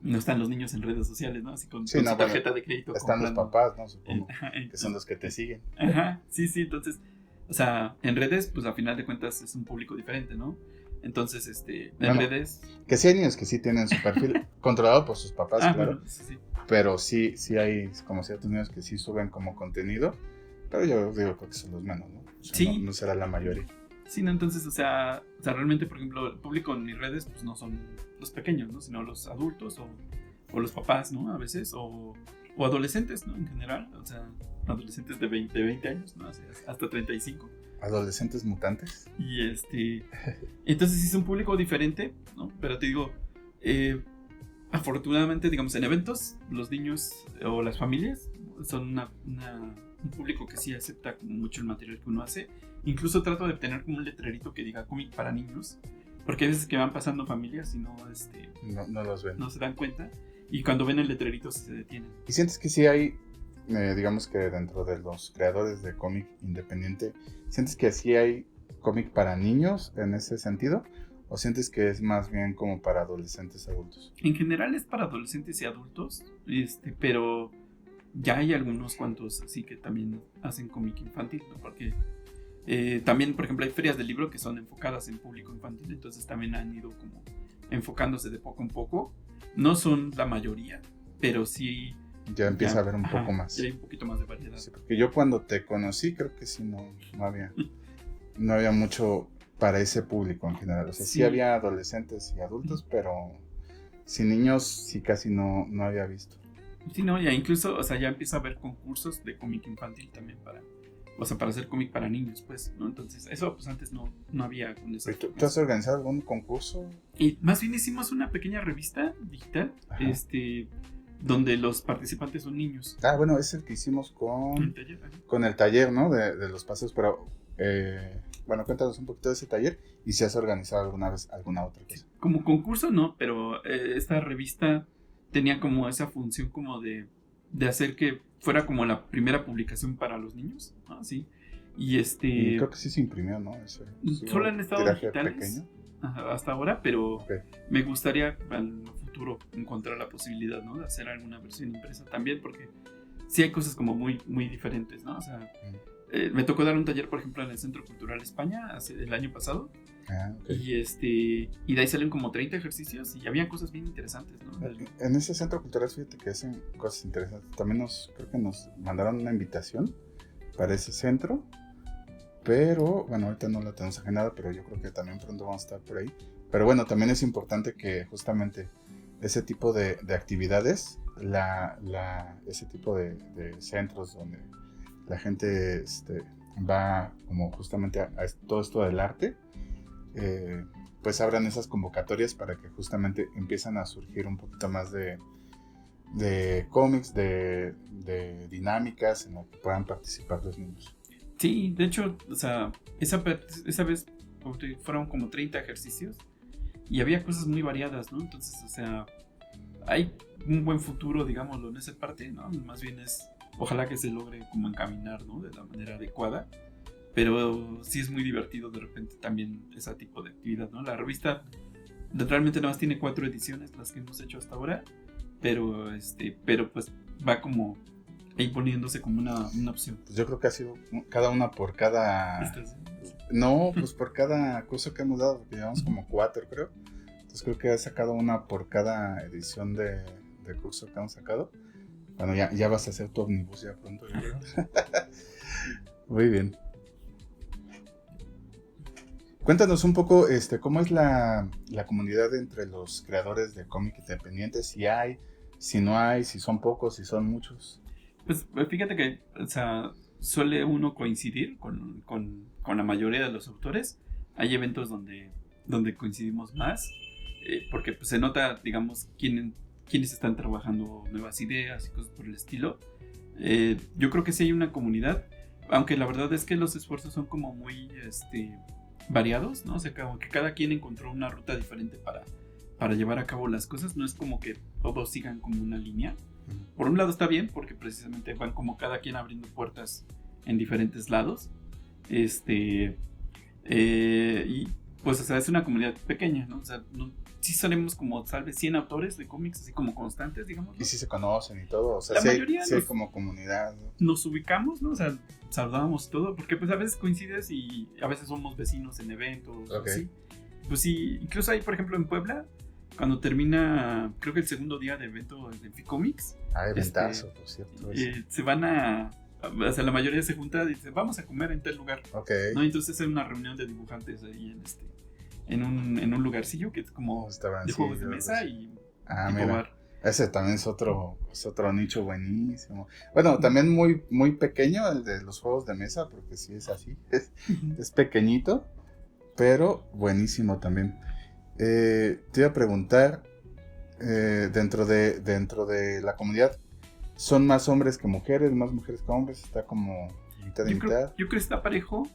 Speaker 2: no están los niños en redes sociales, ¿no? Así con
Speaker 1: Sí,
Speaker 2: su
Speaker 1: no, bueno,
Speaker 2: tarjeta de crédito
Speaker 1: están los
Speaker 2: comprando.
Speaker 1: papás, ¿no? Supongo,
Speaker 2: Ajá,
Speaker 1: que son los que te siguen.
Speaker 2: ajá, sí, entonces, o sea, en redes, pues a final de cuentas es un público diferente, ¿no? Entonces, en
Speaker 1: Bueno,
Speaker 2: redes...
Speaker 1: que sí hay niños que sí tienen su perfil controlado por sus papás, claro.
Speaker 2: Bueno, sí.
Speaker 1: Pero sí hay como ciertos niños que sí suben como contenido. Pero yo digo, creo que son los menos, ¿no? O sea,
Speaker 2: Sí.
Speaker 1: no será la mayoría.
Speaker 2: Sí, ¿no? Entonces, o sea, realmente, por ejemplo, el público en mis redes, pues no son los pequeños, ¿no? Sino los adultos o los papás, ¿no? A veces, o adolescentes, ¿no? En general, o sea, adolescentes de 20 años, ¿no? Hasta 35.
Speaker 1: Adolescentes mutantes.
Speaker 2: Y entonces sí es un público diferente, ¿no? Pero te digo, afortunadamente, digamos, en eventos, los niños o las familias son un público que sí acepta mucho el material que uno hace. Incluso trato de tener como un letrerito que diga cómic para niños, porque hay veces que van pasando familias y
Speaker 1: No los ven.
Speaker 2: no se dan cuenta, y cuando ven el letrerito se detienen.
Speaker 1: ¿Y sientes que sí hay, digamos que dentro de los creadores de cómic independiente, sientes que sí hay cómic para niños en ese sentido? ¿O sientes que es más bien como para adolescentes adultos?
Speaker 2: En general es para adolescentes y adultos, pero ya hay algunos cuantos así que también hacen cómic infantil, ¿no? Porque también, por ejemplo, hay ferias de libro que son enfocadas en público infantil, entonces también han ido como enfocándose de poco en poco. No son la mayoría, pero sí...
Speaker 1: Ya empieza a haber un poco más.
Speaker 2: Ya hay un poquito más de variedad.
Speaker 1: Sí, porque yo cuando te conocí creo que sí no había mucho para ese público en general. O sea, sí había adolescentes y adultos, pero sin niños sí casi no había visto.
Speaker 2: Sí, no, ya incluso, o sea, ya empieza a haber concursos de cómic infantil también para hacer cómic para niños, pues, ¿no? Entonces, eso pues antes no había con eso.
Speaker 1: ¿Tú has organizado algún concurso?
Speaker 2: Y más bien hicimos una pequeña revista digital, donde los participantes son niños.
Speaker 1: Bueno, es el que hicimos con
Speaker 2: el
Speaker 1: taller, ¿no? De los pasos, pero bueno, cuéntanos un poquito de ese taller y si has organizado alguna vez alguna otra cosa.
Speaker 2: Como concurso no, pero esta revista tenía como esa función como de hacer que fuera como la primera publicación para los niños, ¿no? Sí. Y
Speaker 1: creo que sí se imprimió, ¿no?
Speaker 2: Solo en estado digitales
Speaker 1: pequeño.
Speaker 2: Hasta ahora, pero me gustaría en el futuro encontrar la posibilidad, ¿no? De hacer alguna versión impresa también, porque sí hay cosas como muy, muy diferentes, ¿no? O sea, me tocó dar un taller, por ejemplo, en el Centro Cultural España el año pasado. Y de ahí salen como 30 ejercicios y había cosas bien interesantes, ¿no?
Speaker 1: En ese Centro Cultural, fíjate que hacen cosas interesantes. También creo que nos mandaron una invitación para ese centro, pero bueno, ahorita no la tenemos agendada, pero yo creo que también pronto vamos a estar por ahí. Pero bueno, también es importante que justamente ese tipo de actividades, ese tipo de centros donde la gente va como justamente a todo esto del arte, pues abran esas convocatorias para que justamente empiezan a surgir un poquito más de cómics, de dinámicas en las que puedan participar los niños.
Speaker 2: Sí, de hecho, o sea, esa vez fueron como 30 ejercicios y había cosas muy variadas, ¿no? Entonces, o sea, hay un buen futuro, digámoslo, en esa parte, ¿no? Más bien ojalá que se logre como encaminar, ¿no? De la manera adecuada. Pero sí es muy divertido de repente también ese tipo de actividad, ¿no? La revista realmente nada más tiene 4 ediciones, las que hemos hecho hasta ahora, pero pues va como ahí poniéndose como una opción.
Speaker 1: Pues yo creo que ha sido cada una por cada... No, pues por cada curso que hemos dado, porque llevamos como 4, creo. Entonces creo que ha sacado una por cada edición de curso que hemos sacado. Bueno, ya vas a hacer tu omnibus ya pronto, yo creo. Muy bien. Cuéntanos un poco, cómo es la comunidad entre los creadores de cómic independientes, si hay, si no hay, si son pocos, si son muchos.
Speaker 2: Pues fíjate que, o sea, suele uno coincidir con la mayoría de los autores. Hay eventos donde coincidimos más, porque pues, se nota, digamos, quiénes están trabajando nuevas ideas y cosas por el estilo. Yo creo que sí hay una comunidad, aunque la verdad es que los esfuerzos son como muy variados, ¿no? O sea, como que cada quien encontró una ruta diferente para llevar a cabo las cosas. No es como que todos sigan como una línea. Por un lado está bien, porque precisamente van como cada quien abriendo puertas en diferentes lados. Y pues, o sea, es una comunidad pequeña, ¿no? O sea, sí solemos como tal vez 100 autores de cómics, así como constantes, digamos, ¿no?
Speaker 1: Y si se conocen y todo, o sea,
Speaker 2: La
Speaker 1: sí
Speaker 2: mayoría
Speaker 1: hay como comunidad, ¿no?
Speaker 2: Nos ubicamos, ¿no? O sea, saludamos todo, porque pues a veces coincides y a veces somos vecinos en eventos,
Speaker 1: Okay.
Speaker 2: así. Pues sí, incluso ahí, por ejemplo, en Puebla, cuando termina, creo que el segundo día de evento de Ficomics,
Speaker 1: Eventazo, por cierto.
Speaker 2: se van o sea, la mayoría se junta y dice, vamos a comer en tal lugar,
Speaker 1: Ok.
Speaker 2: ¿no? Entonces hay una reunión de dibujantes ahí en un lugarcillo que es como de juegos de mesa y tipo
Speaker 1: mira.
Speaker 2: bar.
Speaker 1: Ese también es otro nicho buenísimo. Bueno, también muy, muy pequeño el de los juegos de mesa, porque sí es así. Es pequeñito, pero buenísimo también. Te iba a preguntar, dentro de la comunidad, ¿son más hombres que mujeres, más mujeres que hombres? ¿Está como mitad y mitad?
Speaker 2: Yo creo que está parejo,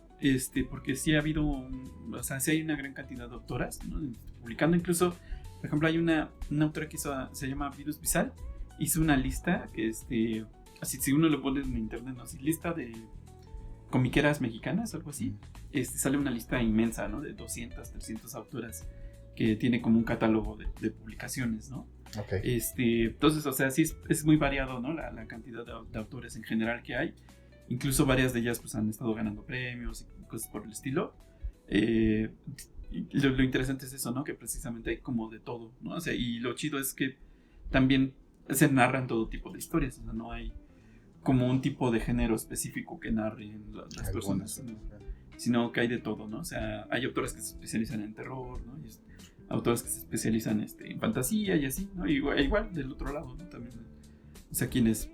Speaker 2: porque sí ha habido, o sea, sí hay una gran cantidad de autoras, ¿no? Publicando. Incluso, por ejemplo, hay una autora que se llama Virus Bizal, hizo una lista que, así si uno lo pone en internet, ¿no? Así, lista de comiqueras mexicanas, algo así, sale una lista inmensa, ¿no? De 200, 300 autoras, que tiene como un catálogo de publicaciones, ¿no?
Speaker 1: Okay.
Speaker 2: Entonces, o sea, sí es muy variado, ¿no? La cantidad de autores en general que hay. Incluso varias de ellas pues han estado ganando premios y cosas por el estilo. Y lo interesante es eso, ¿no? Que precisamente hay como de todo, ¿no? O sea, y lo chido es que también se narran todo tipo de historias. O sea, no hay como un tipo de género específico que narren las personas, ¿no? Sino que hay de todo, ¿no? O sea, hay autores que se especializan en terror, ¿no? Y autores que se especializan en fantasía y así, ¿no? Igual del otro lado, ¿no? También,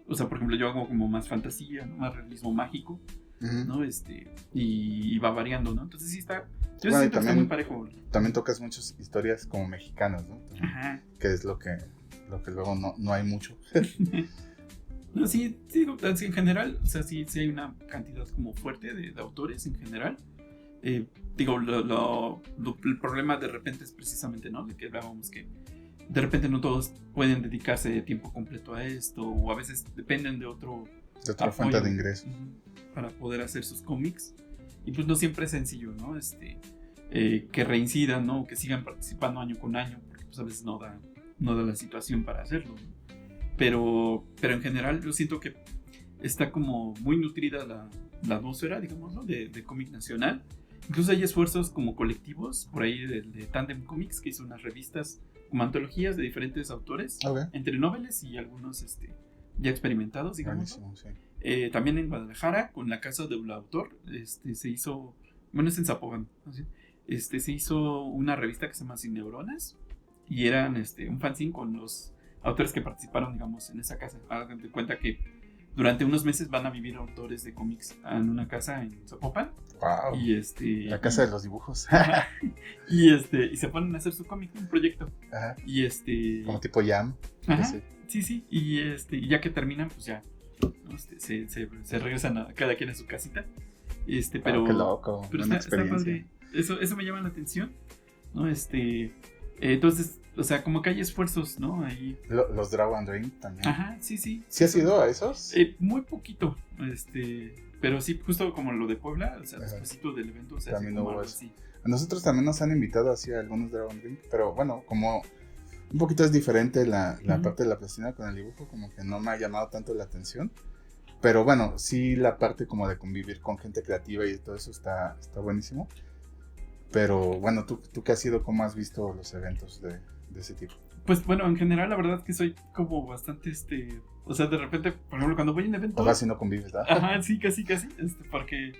Speaker 2: o sea, por ejemplo, yo hago como más fantasía, ¿no? Más realismo mágico, ¿no? Y va variando, ¿no? Entonces sí está, yo siento que está muy parejo.
Speaker 1: También tocas muchas historias como mexicanas, ¿no? También,
Speaker 2: ajá.
Speaker 1: Que es lo que luego no hay mucho.
Speaker 2: No, sí, en general, o sea, sí hay una cantidad como fuerte de autores en general. Digo, el problema de repente es precisamente, ¿no? De que hablábamos que de repente no todos pueden dedicarse tiempo completo a esto, o a veces dependen de otra
Speaker 1: fuente de ingresos
Speaker 2: para poder hacer sus cómics. Y pues no siempre es sencillo, ¿no? Que reincidan, ¿no? O que sigan participando año con año, porque pues a veces no da la situación para hacerlo, ¿no? Pero en general yo siento que está como muy nutrida la atmósfera, digamos, ¿no? De cómic nacional. Incluso hay esfuerzos como colectivos por ahí de Tandem Comics, que hizo unas revistas como antologías de diferentes autores,
Speaker 1: okay,
Speaker 2: entre noveles y algunos ya experimentados, digamos.
Speaker 1: Buenísimo, sí.
Speaker 2: También en Guadalajara, con la Casa del Autor, se hizo, bueno, es en Zapopan, ¿no? Se hizo una revista que se llama Sin Neuronas, y eran un fanzine con los autores que participaron, digamos, en esa casa. Hagan de cuenta que durante unos meses van a vivir autores de cómics en una casa en Zapopan.
Speaker 1: Wow.
Speaker 2: Y
Speaker 1: la casa de los dibujos.
Speaker 2: y se ponen a hacer su cómic, un proyecto.
Speaker 1: Ajá.
Speaker 2: Y
Speaker 1: como tipo Jam.
Speaker 2: Ajá. Sí. Y ya que terminan, pues ya, ¿no? Se regresan cada quien a su casita. Pero
Speaker 1: qué loco.
Speaker 2: Pero está padre. Eso me llama la atención, ¿no? Entonces, o sea, como que hay esfuerzos, ¿no? Ahí.
Speaker 1: Los Draw and Dream también.
Speaker 2: Ajá, sí.
Speaker 1: ¿Sí has ido a esos?
Speaker 2: Muy poquito, pero sí, justo como lo de Puebla, o sea, despuésito del evento, o sea,
Speaker 1: también
Speaker 2: como
Speaker 1: hubo
Speaker 2: algo
Speaker 1: eso.
Speaker 2: así.
Speaker 1: A nosotros también nos han invitado así a algunos Draw and Dream, pero bueno, como un poquito es diferente la parte de la plastilina con el dibujo, como que no me ha llamado tanto la atención. Pero bueno, sí la parte como de convivir con gente creativa y todo eso está buenísimo. Pero bueno, ¿tú qué has ido? ¿Cómo has visto los eventos de ese tipo?
Speaker 2: Pues bueno, en general la verdad es que soy como bastante, o sea, de repente, por ejemplo, cuando voy a un evento...
Speaker 1: O casi no convives, ¿verdad?
Speaker 2: Ajá, sí, casi, porque,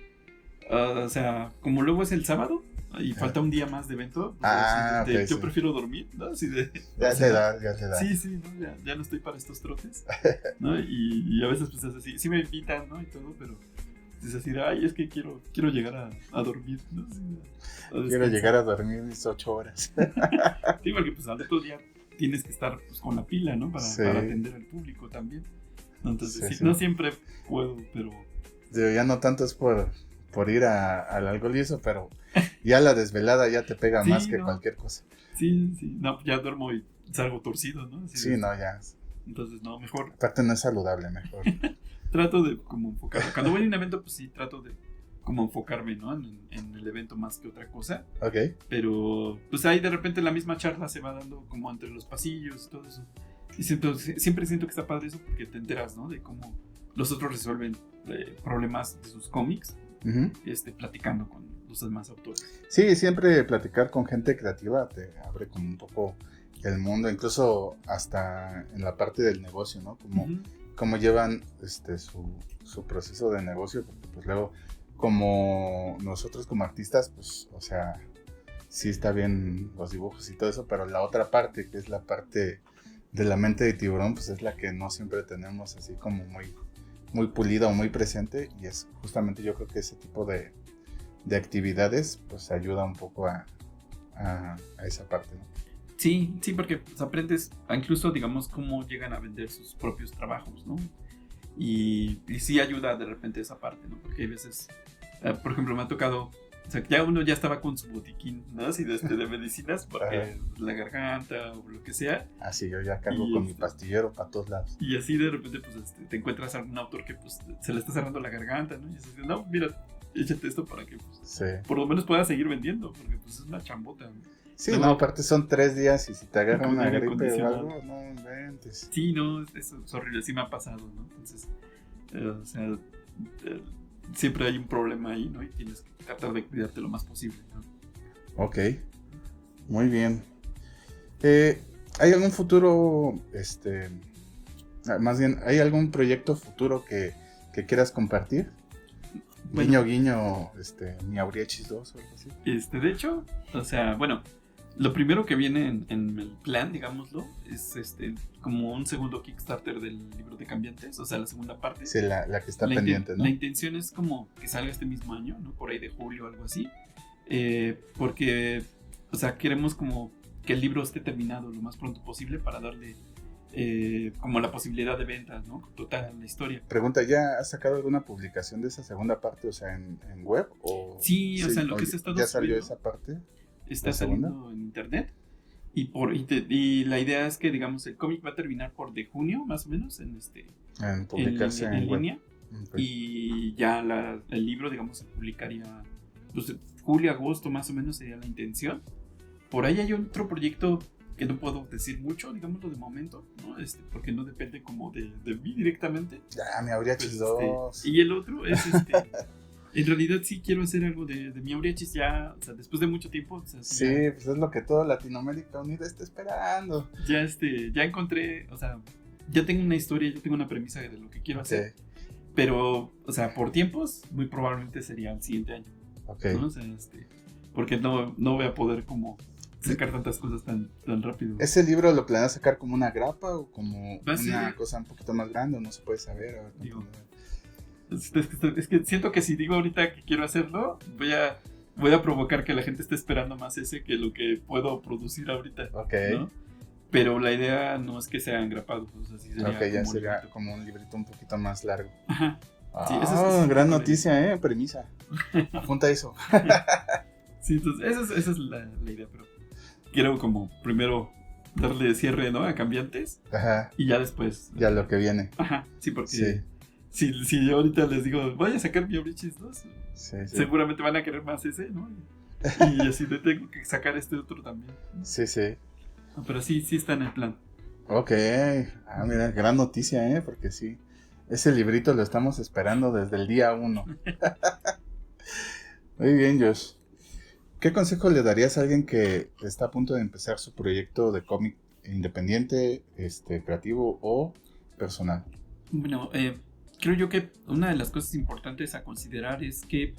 Speaker 2: o sea, como luego es el sábado, y falta un día más de evento,
Speaker 1: Ok,
Speaker 2: yo
Speaker 1: sí.
Speaker 2: prefiero dormir, ¿no? Así de,
Speaker 1: Ya
Speaker 2: o
Speaker 1: se
Speaker 2: sea,
Speaker 1: da, ya se da.
Speaker 2: sí, ¿no? Ya no estoy para estos trotes, ¿no? Y a veces pues es así, sí me invitan, ¿no? Y todo, pero es así de, ay, es que quiero llegar a dormir, ¿no? Sí,
Speaker 1: Quiero
Speaker 2: descansar.
Speaker 1: llegar a dormir mis 8 horas.
Speaker 2: Sí, porque pues al otro día tienes que estar pues, con la pila, ¿no?
Speaker 1: Sí.
Speaker 2: Para atender al público también. Entonces,
Speaker 1: Sí,
Speaker 2: sí,
Speaker 1: sí.
Speaker 2: no siempre puedo, pero
Speaker 1: Digo, ya no tanto es por ir al alcohol y eso, pero ya la desvelada ya te pega
Speaker 2: sí,
Speaker 1: más que
Speaker 2: ¿no?
Speaker 1: cualquier cosa.
Speaker 2: Sí, no, ya duermo y salgo torcido, ¿no? Así
Speaker 1: Sí,
Speaker 2: de-
Speaker 1: no, ya.
Speaker 2: Entonces, no, mejor
Speaker 1: Aparte no es saludable, mejor.
Speaker 2: trato de como enfocarme. Cuando voy a un evento, pues sí, trato de como enfocarme, ¿no? En el evento más que otra cosa.
Speaker 1: Ok.
Speaker 2: Pero, pues ahí de repente la misma charla se va dando como entre los pasillos y todo eso. Y siempre siento que está padre eso porque te enteras, ¿no? De cómo los otros resuelven problemas de sus cómics,
Speaker 1: Ujú.
Speaker 2: platicando con los demás autores.
Speaker 1: Sí, siempre platicar con gente creativa te abre como un poco el mundo, incluso hasta en la parte del negocio, ¿no? Como
Speaker 2: Ujú.
Speaker 1: cómo llevan su proceso de negocio, porque pues luego como nosotros como artistas, pues, o sea, sí está bien los dibujos y todo eso, pero la otra parte, que es la parte de la mente de tiburón, pues es la que no siempre tenemos así como muy pulida o muy presente, y es justamente yo creo que ese tipo de actividades pues ayuda un poco a esa parte, ¿no?
Speaker 2: Sí, porque pues, aprendes a incluso, digamos, cómo llegan a vender sus propios trabajos, ¿no? Y sí ayuda de repente esa parte, ¿no? Porque hay veces, por ejemplo, me ha tocado, o sea, ya uno ya estaba con su botiquín, ¿no? Así de medicinas, porque la garganta o lo que sea.
Speaker 1: Así yo ya cargo
Speaker 2: Y
Speaker 1: con mi pastillero para todos lados.
Speaker 2: Y así de repente, pues, te encuentras a algún autor que, pues, se le está cerrando la garganta, ¿no? Y dices, no, mira, échate esto para que, pues,
Speaker 1: Sí.
Speaker 2: por lo menos puedas seguir vendiendo, porque, pues, es una chambota, ¿no?
Speaker 1: Sí,
Speaker 2: Luego,
Speaker 1: no, aparte son 3 días y si te agarra
Speaker 2: con
Speaker 1: una
Speaker 2: aire
Speaker 1: gripe o
Speaker 2: acondicionado.
Speaker 1: algo, no inventes.
Speaker 2: Sí, no, eso es horrible, sí me ha pasado, ¿no? Entonces, o sea, siempre hay un problema ahí, ¿no? Y tienes que tratar de cuidarte lo más posible, ¿no?
Speaker 1: Ok, muy bien. ¿Hay algún futuro, más bien, ¿hay algún proyecto futuro que quieras compartir?
Speaker 2: Bueno.
Speaker 1: Guiño, Miauriechis 2 o algo así.
Speaker 2: De hecho, o sea, bueno, lo primero que viene en el plan, digámoslo, es como un segundo Kickstarter del libro de Cambiantes, o sea, la segunda parte.
Speaker 1: Sí, la que está
Speaker 2: La
Speaker 1: pendiente, ¿no?
Speaker 2: La intención es como que salga este mismo año, ¿no? Por ahí de julio o algo así. Porque, o sea, queremos como que el libro esté terminado lo más pronto posible para darle como la posibilidad de ventas, ¿no? Total en la historia.
Speaker 1: Pregunta, ¿ya has sacado alguna publicación de esa segunda parte, o sea, en web? O,
Speaker 2: Sí, o sea, en lo que se está
Speaker 1: ¿ya salió
Speaker 2: subiendo,
Speaker 1: esa parte?
Speaker 2: está
Speaker 1: ¿la segunda?
Speaker 2: saliendo en internet. Y la idea es que, digamos, el cómic va a terminar por de junio, más o menos,
Speaker 1: En publicarse en web.
Speaker 2: línea.
Speaker 1: Ok.
Speaker 2: Y ya el libro, digamos, se publicaría pues, julio, agosto, más o menos sería la intención. Por ahí hay otro proyecto que no puedo decir mucho, digámoslo de momento, ¿no? Porque no depende como de mí directamente.
Speaker 1: Ya, Miauriechis
Speaker 2: Pues,
Speaker 1: 2.
Speaker 2: y el otro es en realidad sí quiero hacer algo de Miauriechis ya, o sea, después de mucho tiempo. O sea,
Speaker 1: Sí, pues es lo que toda Latinoamérica Unida está esperando.
Speaker 2: ya encontré, o sea, ya tengo una historia, ya tengo una premisa de lo que quiero hacer. Pero, o sea, por tiempos, muy probablemente sería el siguiente año.
Speaker 1: Ok.
Speaker 2: ¿No? O sea, porque no voy a poder como sacar tantas cosas tan rápido.
Speaker 1: ¿Ese libro lo planeas sacar como una grapa o como
Speaker 2: Va a ser-
Speaker 1: una cosa un poquito más grande? No se puede saber. A ver,
Speaker 2: Digo, Es que siento que si digo ahorita que quiero hacerlo, voy a provocar que la gente esté esperando más ese que lo que puedo producir ahorita.
Speaker 1: Ok.
Speaker 2: ¿No? Pero la idea no es que sean engrapados, o sea, sí sería
Speaker 1: Ok, ya
Speaker 2: como
Speaker 1: sería
Speaker 2: librito.
Speaker 1: como un librito un poquito más largo.
Speaker 2: Ajá. Sí,
Speaker 1: Ah,
Speaker 2: esa es
Speaker 1: gran
Speaker 2: la
Speaker 1: noticia, premisa. Apunta eso.
Speaker 2: Sí, entonces esa es la idea, pero quiero como primero darle cierre, ¿no? A Cambiantes
Speaker 1: Ajá,
Speaker 2: y ya después.
Speaker 1: ya lo que viene.
Speaker 2: Ajá, sí, porque
Speaker 1: Sí,
Speaker 2: si yo ahorita les digo, voy a sacar mi Obrichis 2,
Speaker 1: sí.
Speaker 2: seguramente van a querer más ese, ¿no? Y así le tengo que sacar este otro también.
Speaker 1: Sí, sí.
Speaker 2: No, pero sí está en el plan.
Speaker 1: Ok. Ah, mira, gran noticia, porque sí. Ese librito lo estamos esperando desde el día 1. Muy bien, Josh. ¿Qué consejo le darías a alguien que está a punto de empezar su proyecto de cómic independiente, creativo o personal?
Speaker 2: Bueno, creo yo que una de las cosas importantes a considerar es que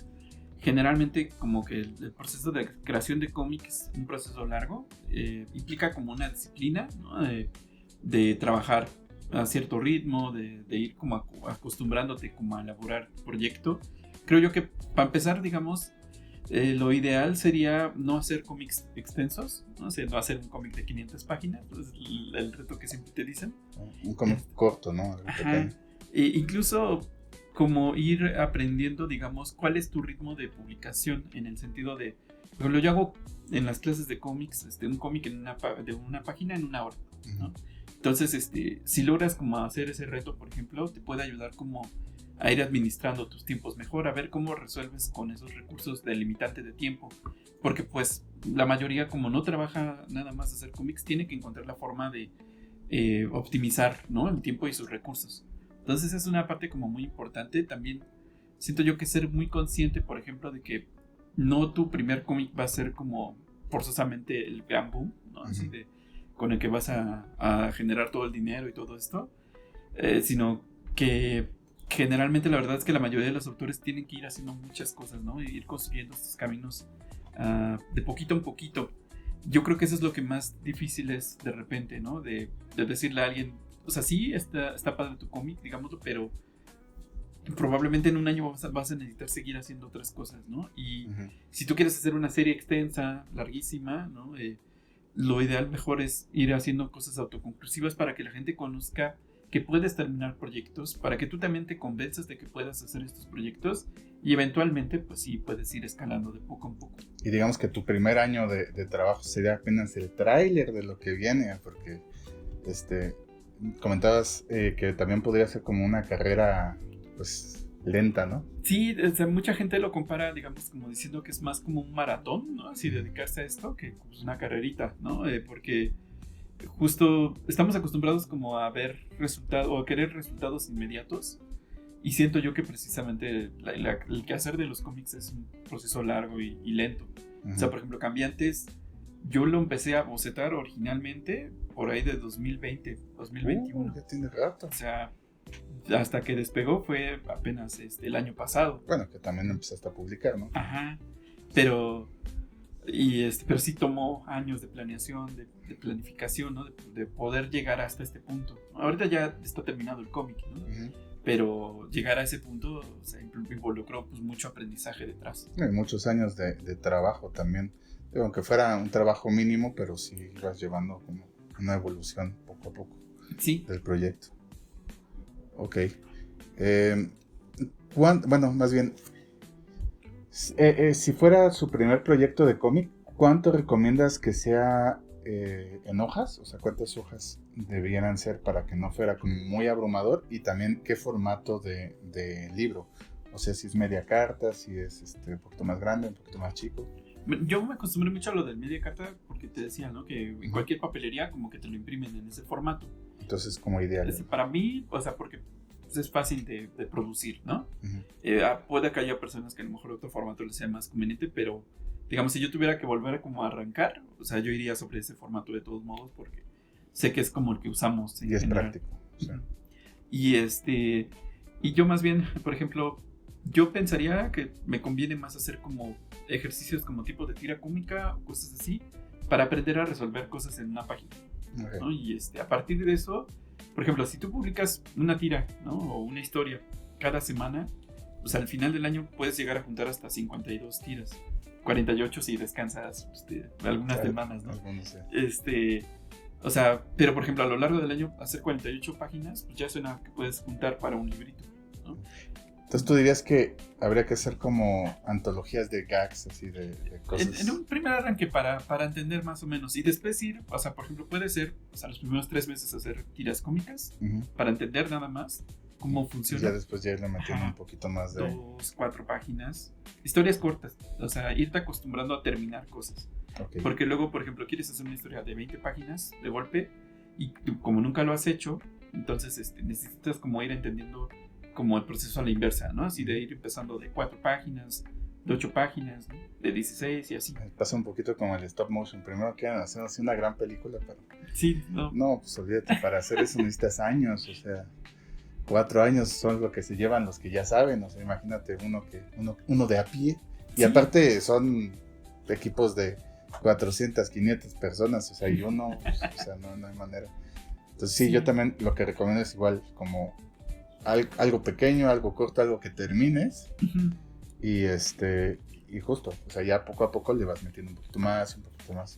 Speaker 2: generalmente como que el proceso de creación de cómics es un proceso largo, implica como una disciplina, ¿no? De trabajar a cierto ritmo, de ir como acostumbrándote como a elaborar tu proyecto. Creo yo que para empezar, digamos, lo ideal sería no hacer cómics extensos, ¿no? O sea, no hacer un cómic de 500 páginas, pues el reto que siempre te dicen.
Speaker 1: Un cómic corto, ¿no? Algo pequeño.
Speaker 2: Incluso como ir aprendiendo, digamos, cuál es tu ritmo de publicación, en el sentido de, por ejemplo, yo hago en las clases de cómics, un cómic de una página en una hora, ¿no? Entonces, si logras como hacer ese reto, por ejemplo, te puede ayudar como a ir administrando tus tiempos mejor, a ver cómo resuelves con esos recursos de limitante de tiempo, porque pues la mayoría, como no trabaja nada más hacer cómics, tiene que encontrar la forma de optimizar, ¿no? El tiempo y sus recursos. Entonces es una parte como muy importante. También siento yo que ser muy consciente, por ejemplo, de que no tu primer cómic va a ser como forzosamente el gran boom, ¿no? Así de con el que vas a generar todo el dinero y todo esto, sino que generalmente la verdad es que la mayoría de los autores tienen que ir haciendo muchas cosas, ¿no? Y ir construyendo estos caminos de poquito en poquito. Yo creo que eso es lo que más difícil es de repente, ¿no? De decirle a alguien, o sea, sí, está padre tu cómic, digámoslo, pero probablemente en un año vas a necesitar seguir haciendo otras cosas, ¿no? Y si tú quieres hacer una serie extensa, larguísima, ¿no? Lo ideal mejor es ir haciendo cosas autoconclusivas para que la gente conozca que puedes terminar proyectos, para que tú también te convenzas de que puedas hacer estos proyectos y eventualmente, pues sí, puedes ir escalando de poco en poco.
Speaker 1: Y digamos que tu primer año de trabajo sería apenas el tráiler de lo que viene, porque comentabas que también podría ser como una carrera, pues, lenta, ¿no?
Speaker 2: Sí, o sea, mucha gente lo compara, digamos, como diciendo que es más como un maratón, ¿no? Así dedicarse a esto que pues, una carrerita, ¿no? Porque justo estamos acostumbrados como a ver resultados o a querer resultados inmediatos, y siento yo que precisamente el quehacer de los cómics es un proceso largo y lento. O sea, por ejemplo, Cambiantes, yo lo empecé a bocetar originalmente por ahí de 2020, 2021.
Speaker 1: Ya tiene rato.
Speaker 2: O sea, hasta que despegó fue apenas el año pasado.
Speaker 1: Bueno, que también empezaste a publicar, ¿no?
Speaker 2: Ajá. Pero sí tomó años de planeación, de planificación, ¿no? De poder llegar hasta este punto. Ahorita ya está terminado el cómic, ¿no? Pero llegar a ese punto, o sea, involucró pues mucho aprendizaje detrás.
Speaker 1: Y muchos años de trabajo también. Digo, aunque fuera un trabajo mínimo, pero sí ibas llevando como una evolución poco a poco del proyecto. Ok. Bueno, más bien, si fuera su primer proyecto de cómic, ¿cuánto recomiendas que sea en hojas? O sea, ¿cuántas hojas debieran ser para que no fuera como muy abrumador? Y también, ¿qué formato de libro? O sea, si es media carta, si es un poquito más grande, un poquito más chico.
Speaker 2: Yo me acostumbré mucho a lo del media carta porque te decía, ¿no? Que en cualquier papelería como que te lo imprimen en ese formato.
Speaker 1: Entonces, como ideal.
Speaker 2: Para mí, o sea, porque pues, es fácil de producir, ¿no? Puede que haya personas que a lo mejor otro formato les sea más conveniente, pero digamos, si yo tuviera que volver a como arrancar, o sea, yo iría sobre ese formato de todos modos porque sé que es como el que usamos en
Speaker 1: y es
Speaker 2: general.
Speaker 1: Práctico. O sea.
Speaker 2: Y yo más bien, por ejemplo, yo pensaría que me conviene más hacer como ejercicios como tipo de tira cómica o cosas así para aprender a resolver cosas en una página, ¿no? Y a partir de eso, por ejemplo, si tú publicas una tira, ¿no? O una historia cada semana, pues al final del año puedes llegar a juntar hasta 52 tiras, 48 si descansas algunas semanas, ¿no? O sea, pero por ejemplo a lo largo del año hacer 48 páginas, pues ya suena que puedes juntar para un librito, ¿no?
Speaker 1: Entonces tú dirías que habría que hacer como antologías de gags, así de cosas.
Speaker 2: En un primer arranque para entender más o menos. Y después ir, o sea, por ejemplo, puede ser, o sea, los primeros 3 meses hacer tiras cómicas para entender nada más cómo funciona.
Speaker 1: Y ya después ya irle metiendo un poquito más de
Speaker 2: 2, 4 páginas. Historias cortas, o sea, irte acostumbrando a terminar cosas.
Speaker 1: Okay.
Speaker 2: Porque luego, por ejemplo, quieres hacer una historia de 20 páginas de golpe y tú, como nunca lo has hecho, entonces necesitas como ir entendiendo como el proceso a la inversa, ¿no? Así de ir empezando de 4 páginas, de 8 páginas, ¿no? De 16 y así.
Speaker 1: Pasa un poquito como el stop motion. Primero quieren hacer así una gran película, pero...
Speaker 2: Sí, no.
Speaker 1: No, pues olvídate, para hacer eso necesitas años, o sea... 4 años son lo que se llevan los que ya saben, o sea, imagínate uno de a pie Y aparte son equipos de 400, 500 personas, o sea, y uno, pues, o sea, no hay manera. Entonces sí, yo también lo que recomiendo es igual como algo pequeño, algo corto, algo que termines. Y y justo, o sea, ya poco a poco le vas metiendo un poquito más.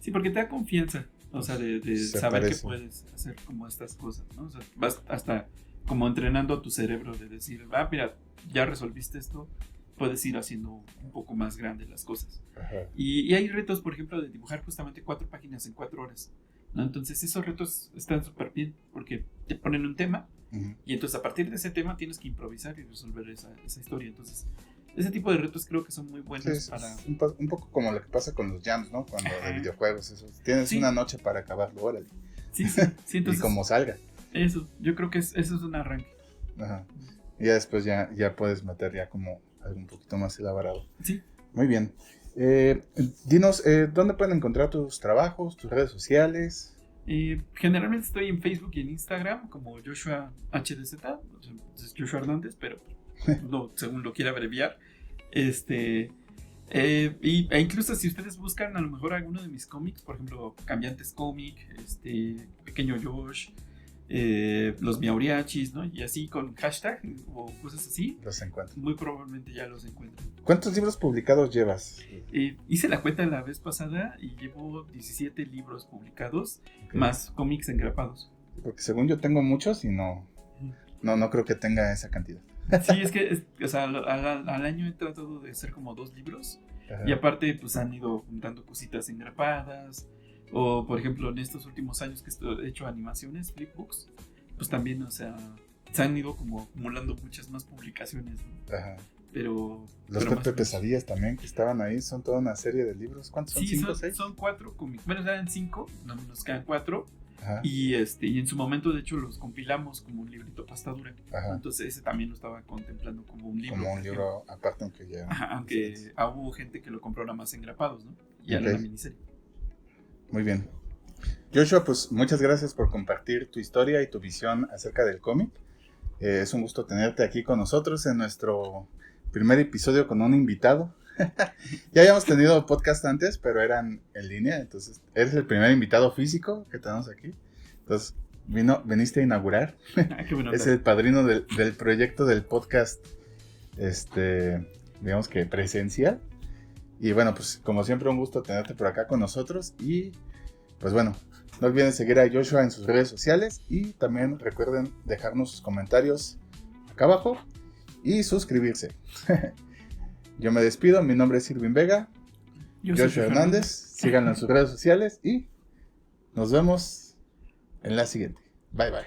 Speaker 2: Sí, porque te da confianza, o sea, de saber
Speaker 1: parece.
Speaker 2: que puedes hacer como estas cosas, ¿no? O sea, vas hasta como entrenando a tu cerebro de decir, mira, ya resolviste esto, puedes ir haciendo un poco más grande las cosas.
Speaker 1: Ajá.
Speaker 2: Y hay retos, por ejemplo, de dibujar justamente 4 páginas en 4 horas, ¿no? Entonces esos retos están súper bien porque te ponen un tema y entonces a partir de ese tema tienes que improvisar y resolver esa historia. Entonces ese tipo de retos creo que son muy buenos
Speaker 1: Sí,
Speaker 2: para...
Speaker 1: un poco como lo que pasa con los jams, ¿no? Cuando de videojuegos, eso. Tienes una noche para acabarlo, órale.
Speaker 2: Sí, entonces...
Speaker 1: Y como salga.
Speaker 2: Eso, yo creo que eso es un arranque.
Speaker 1: Ajá. Y ya después ya puedes meter ya como algo un poquito más elaborado.
Speaker 2: Sí.
Speaker 1: Muy bien. Dinos, ¿dónde pueden encontrar tus trabajos, tus redes sociales?
Speaker 2: Generalmente estoy en Facebook y en Instagram como Joshua HDZ, es Joshua Hernández, pero no, según lo quiera abreviar. E incluso si ustedes buscan a lo mejor alguno de mis cómics, por ejemplo, Cambiantes Cómic, Pequeño Josh, los Miauriachis, ¿no? Y así con hashtag o cosas así,
Speaker 1: Los encuentro.
Speaker 2: muy probablemente ya los encuentren.
Speaker 1: ¿Cuántos libros publicados llevas?
Speaker 2: Hice la cuenta la vez pasada y llevo 17 libros publicados, más cómics engrapados.
Speaker 1: Porque según yo tengo muchos y no creo que tenga esa cantidad.
Speaker 2: Sí, es que o sea, al año he tratado de hacer como 2 libros. Ajá. Y aparte pues han ido juntando cositas engrapadas. O por ejemplo en estos últimos años que he hecho animaciones, flipbooks, pues también, o sea, se han ido como acumulando muchas más publicaciones, ¿no? Ajá. Pero
Speaker 1: los Pepe Pesadillas también que estaban ahí, son toda una serie de libros. ¿Cuántos son?
Speaker 2: Sí,
Speaker 1: ¿5 o 6?
Speaker 2: Son 4 cómics. Bueno, eran 5, nos quedan 4. Ajá. Y en su momento de hecho los compilamos como un librito pastadura. Ajá. Entonces ese también lo estaba contemplando como un libro.
Speaker 1: Como un libro aparte, aunque ya...
Speaker 2: Ajá, aunque hubo gente que lo compró nada más engrapados, ¿no? Y era la miniserie.
Speaker 1: Muy bien. Joshua, pues muchas gracias por compartir tu historia y tu visión acerca del cómic. Es un gusto tenerte aquí con nosotros en nuestro primer episodio con un invitado. Ya habíamos tenido podcast antes, pero eran en línea, entonces eres el primer invitado físico que tenemos aquí. Entonces viniste a inaugurar.
Speaker 2: Qué bueno.
Speaker 1: Es el padrino del proyecto del podcast, digamos que presencial. Y bueno, pues como siempre un gusto tenerte por acá con nosotros. Y pues bueno, no olviden seguir a Joshua en sus redes sociales. Y también recuerden dejarnos sus comentarios acá abajo y suscribirse. Yo me despido, mi nombre es Irving Vega. Joshua Hernández. Síganlo en sus redes sociales y nos vemos en la siguiente. Bye bye.